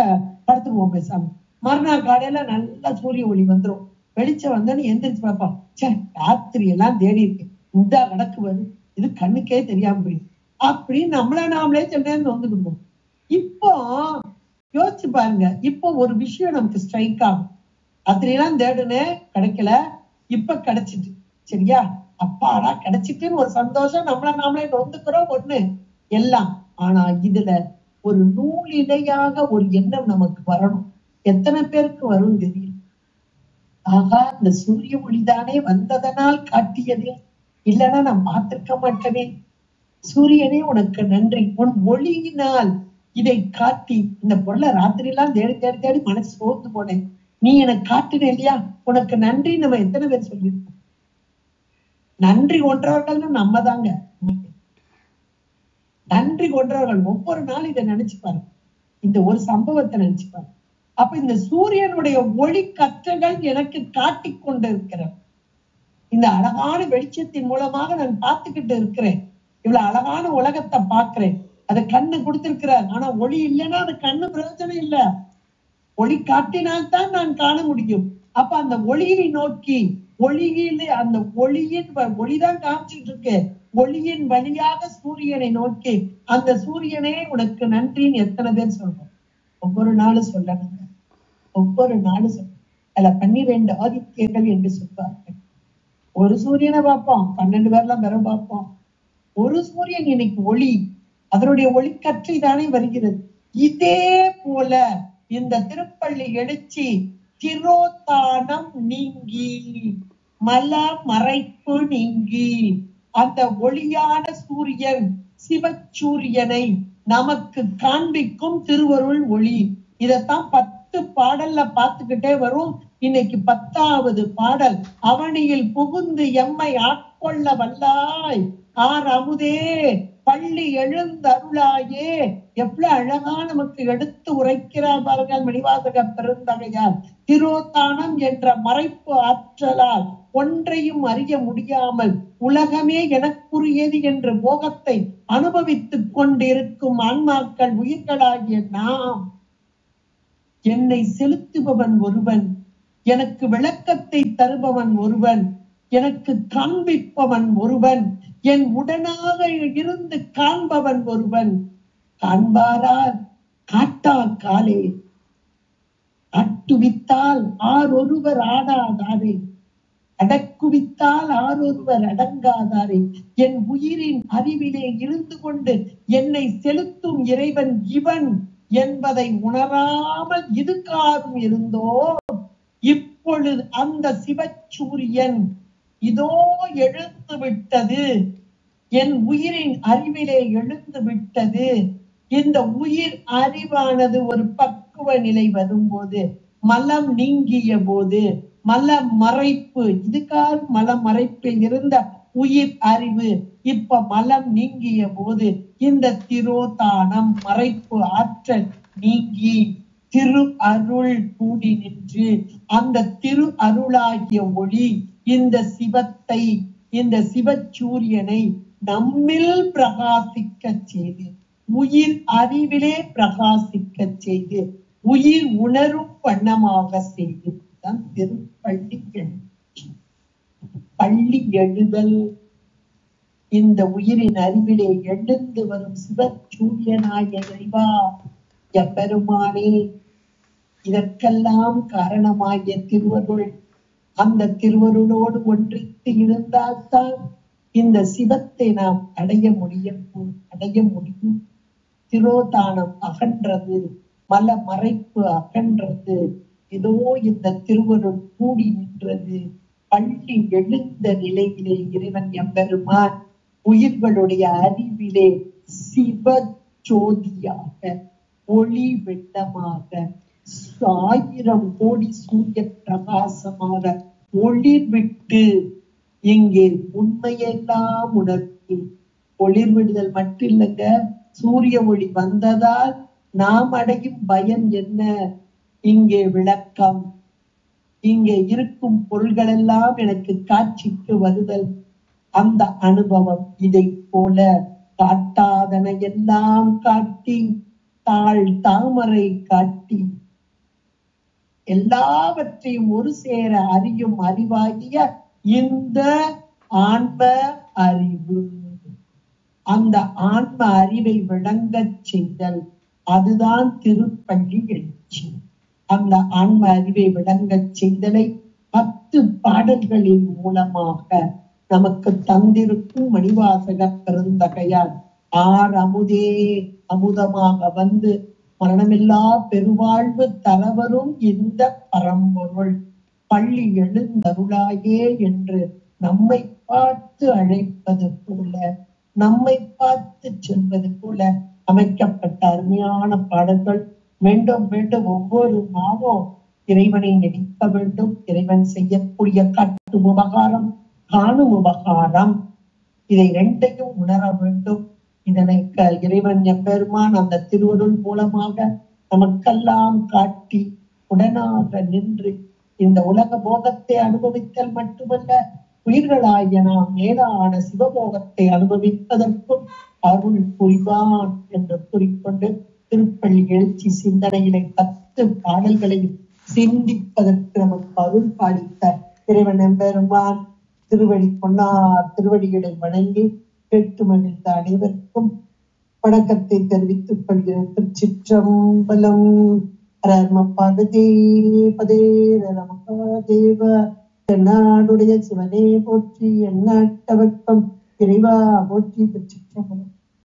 படுத்துருவோம் பேசாம. மறுநாள் காலையில நல்லா சூரிய ஒளி வந்துடும். வெளிச்சம் வந்தோன்னு எந்திரிச்சு பார்ப்போம். சே, ராத்திரி எல்லாம் தேடி இருக்கு, இந்த கடக்கு வருது, இது கண்ணுக்கே தெரியாம போயிடும் அப்படின்னு நம்மள நாமளே சென்று வந்துக்கிடுவோம். இப்போ யோசிச்சு பாருங்க. இப்போ ஒரு விஷயம் நமக்கு ஸ்ட்ரைக் ஆகும். ராத்திரியெல்லாம் தேடுனே கிடைக்கல, இப்ப கிடைச்சிட்டு, சரியா அப்பாடா கிடைச்சிட்டுன்னு ஒரு சந்தோஷம், நம்மள நாமளே நொந்துக்கிறோம் ஒண்ணு எல்லாம். ஆனா இதுல ஒரு நூலிடையாக ஒரு எண்ணம் நமக்கு வரணும். எத்தனை பேருக்கு வரும் தெரியும்? ஆகா, இந்த சூரிய ஒளிதானே வந்ததனால் காட்டியதே, இல்லைன்னா நான் பார்த்திருக்க மாட்டேனே. சூரியனே உனக்கு நன்றி, உன் ஒளியினால் இதை காட்டி இந்த பொருளை ராத்திரி எல்லாம் தேடி தேடி தேடி மனசு சோர்ந்து போனேன், நீ எனக்கு காட்டின இல்லையா, உனக்கு நன்றி. நம்ம எத்தனை பேர் சொல்லியிருக்கோம்? நன்றி கொன்றவர்கள் நம்ம தாங்க. நன்றி கொன்றவர்கள் ஒவ்வொரு நாள் இதை நினைச்சுப்பாரு, இந்த ஒரு சம்பவத்தை நினைச்சுப்பாரு. அப்ப இந்த சூரியனுடைய ஒளி கற்றைகள் எனக்கு காட்டி கொண்டு இருக்கிறேன். இந்த அழகான வெளிச்சத்தின் மூலமாக நான் பார்த்துக்கிட்டு இருக்கிறேன். இவ்வளவு அழகான உலகத்தை பார்க்கிறேன். அதை கண்ணு கொடுத்திருக்கிறார். ஆனா ஒளி இல்லைன்னா அது கண்ணு பிரயோஜனம் இல்லை. ஒளி காட்டினால்தான் நான் காண முடியும். அப்ப அந்த ஒளியை நோக்கி, ஒளியிலே அந்த ஒளிதான் காமிச்சிட்டு இருக்கு. ஒளியின் வழியாக சூரியனை நோக்கி, அந்த சூரியனே உனக்கு நன்றின்னு எத்தனை பேர் சொல்றோம்? ஒவ்வொரு நாளும் சொல்லணுங்க, ஒவ்வொரு நாளும் சொல்ல. அதுல 12 ஆதித்யர்கள் என்று சொல்வார்கள். ஒரு சூரியனை பார்ப்போம், 12 பேர்லாம் பெற பார்ப்போம். ஒரு சூரியன் இன்னைக்கு ஒளி, அதனுடைய ஒளிக்கற்றை தானே வருகிறது. இதே போல இந்த திருப்பள்ளி எழுச்சி திரோதானம் நீங்கி, மல மறைப்பு நீங்கி, அந்த ஒளியான சூரியன் சிவச்சூரியனை நமக்கு காண்பிக்கும் திருவருள் ஒளி. இதத்தான் 10 பாடல்ல பார்த்துக்கிட்டே வரும். இன்னைக்கு 10வது பாடல். அவனியில் புகுந்து எம்மை ஆட்கொள்ள வல்லாய் ஆர் அமுதே பள்ளி எழுந்தருளாயே. எவ்வளவு அழகா நமக்கு எடுத்து உரைக்கிறார் பாருங்கள் மணிவாசக பெருந்தகையார். திரோதானம் என்ற மறைப்பு ஆற்றலால் ஒன்றையும் அறிய முடியாமல் உலகமே எனக்குரியது என்று போகத்தை அனுபவித்துக் கொண்டிருக்கும் ஆன்மாக்கள் உயிர்களாகிய நாம், என்னை செலுத்துபவன் ஒருவன், எனக்கு விளக்கத்தை தருபவன் ஒருவன், எனக்கு காண்பிப்பவன் ஒருவன், என் உடனாக இருந்து காண்பவன் ஒருவன். காண்பாரார் காட்டா காலே, அட்டுவித்தால் ஆரொருவர் ஆடாதாரே, அடக்குவித்தால் ஆரொருவர் அடங்காதாரே. என் உயிரின் அறிவிலே இருந்து கொண்டு என்னை செலுத்தும் இறைவன் இவன் என்பதை உணராமல் இதுகாரும் இருந்தோ இப்பொழுது அந்த சிவச்சூரியன் இதோ எழுந்து விட்டது, என் உயிரின் அறிவிலே எழுந்து விட்டது. இந்த உயிர் அறிவானது ஒரு பக்குவ நிலை வரும்போது, மலம் நீங்கிய போது, மல மறைப்பு, இதுக்காக மல மறைப்பில் இருந்த உயிர் அறிவு இப்ப மலம் நீங்கிய போது இந்த திரோதானம் மறைப்பு ஆற்றல் நீங்கி திரு அருள் கூடி நின்று அந்த திரு அருளாகிய ஒளி இந்த சிவத்தை, இந்த சிவச்சூரியனை நம்மில் பிரகாசிக்க செய்து, உயிர் அறிவிலே பிரகாசிக்க செய்து, உயிர் உணரும் வண்ணமாக செய்து தான் திருப்பள்ளி எழுச்சி. பள்ளி எழுதல், இந்த உயிரின் அறிவிலே எழுந்து வரும் சிவச்சூரியனாய இறைவா எம்பெருமானே, இதற்கெல்லாம் காரணமாகிய திருவருள், அந்த திருவருளோடு ஒன்றித்து இருந்தால்தான் இந்த சிவத்தை நாம் அடைய முடியும். திரோதானம் அகன்றது, மல மறைப்பு அகன்றது, இதோ இந்த திருவருள் கூடி நின்றது. பள்ளி எழுந்த நிலையிலே இறைவன் எம்பெருமான் உயிர்களுடைய அறிவிலே சிவ ஜோதியாக ஒளி வெள்ளமாக 1000 கோடி சூரிய பிரகாசமாக ஒளிர் விட்டு இங்கே உண்மையெல்லாம் உணர்த்தி, ஒளிர் விடுதல் மட்டும் இல்லைங்க, சூரிய ஒளி வந்ததால் நாம் அடையும் பயன் என்ன? இங்கே விளக்கம், இங்கே இருக்கும் பொருள்கள் எல்லாம் எனக்கு காட்சிக்கு வருதல், அந்த அனுபவம். இதை போல காட்டாதன எல்லாம் காட்டி, தாழ் தாமரை காட்டி, எல்லாவற்றையும் ஒரு சேர அறியும் அறிவாகிய இந்த ஆன்ம அறிவு, அந்த ஆன்ம அறிவை விளங்கச் செய்தல், அதுதான் திருப்பள்ளி எழுச்சி. அந்த ஆன்ம அறிவை விளங்கச் செய்தலை 10 பாடல்களின் மூலமாக நமக்கு தந்திருக்கும் மணிவாசக பெருந்தகையார் ஆர் அமுதே அமுதமாக வந்து மரணமில்லா பெருவாழ்வு தரவரும் இந்த பரம்பொருள் பள்ளி எழுந்தருளாயே என்று நம்மை பார்த்து அழைப்பது போல, நம்மை பார்த்து சொல்வது போல அமைக்கப்பட்ட அருமையான பாடல்கள். மீண்டும் மீண்டும் ஒவ்வொரு நாளும் இறைவனை நினைக்க வேண்டும். இறைவன் செய்யக்கூடிய காட்டும் உபகாரம், காணும் உபகாரம், இதை 2ஐயும் உணர வேண்டும். இதனை இறைவன் எம்பெருமான் அந்த திருவருள் மூலமாக நமக்கெல்லாம் காட்டி உடனாக நின்று இந்த உலக போகத்தை அனுபவித்தல் மட்டுமல்ல, உயிர்களாகிய நாம் மேலான சிவபோகத்தை அனுபவிப்பதற்கும் அருள் புரிவான் என்று கூறிக்கொண்டு திருப்பள்ளி எழுச்சி சிந்தனையிலே 10 பாடல்களையும் சிந்திப்பதற்கு நமக்கு அருள் பாலித்த இறைவன் எம்பெருமான் திருவடி பொன்னார் திருவடிகளை வணங்கி கேட்டு மகிழ்ந்த அனைவருக்கும் வணக்கத்தை தெரிவித்துக் கொள்கிறேன். திருச்சிற்றம்பலம். பார்வதி பதே நமகாதேவ. தென்னாடுடைய சிவனே போற்றி, எந்நாட்டவர்க்கும் இறைவா போற்றி. திருச்சிற்றம்பலம்.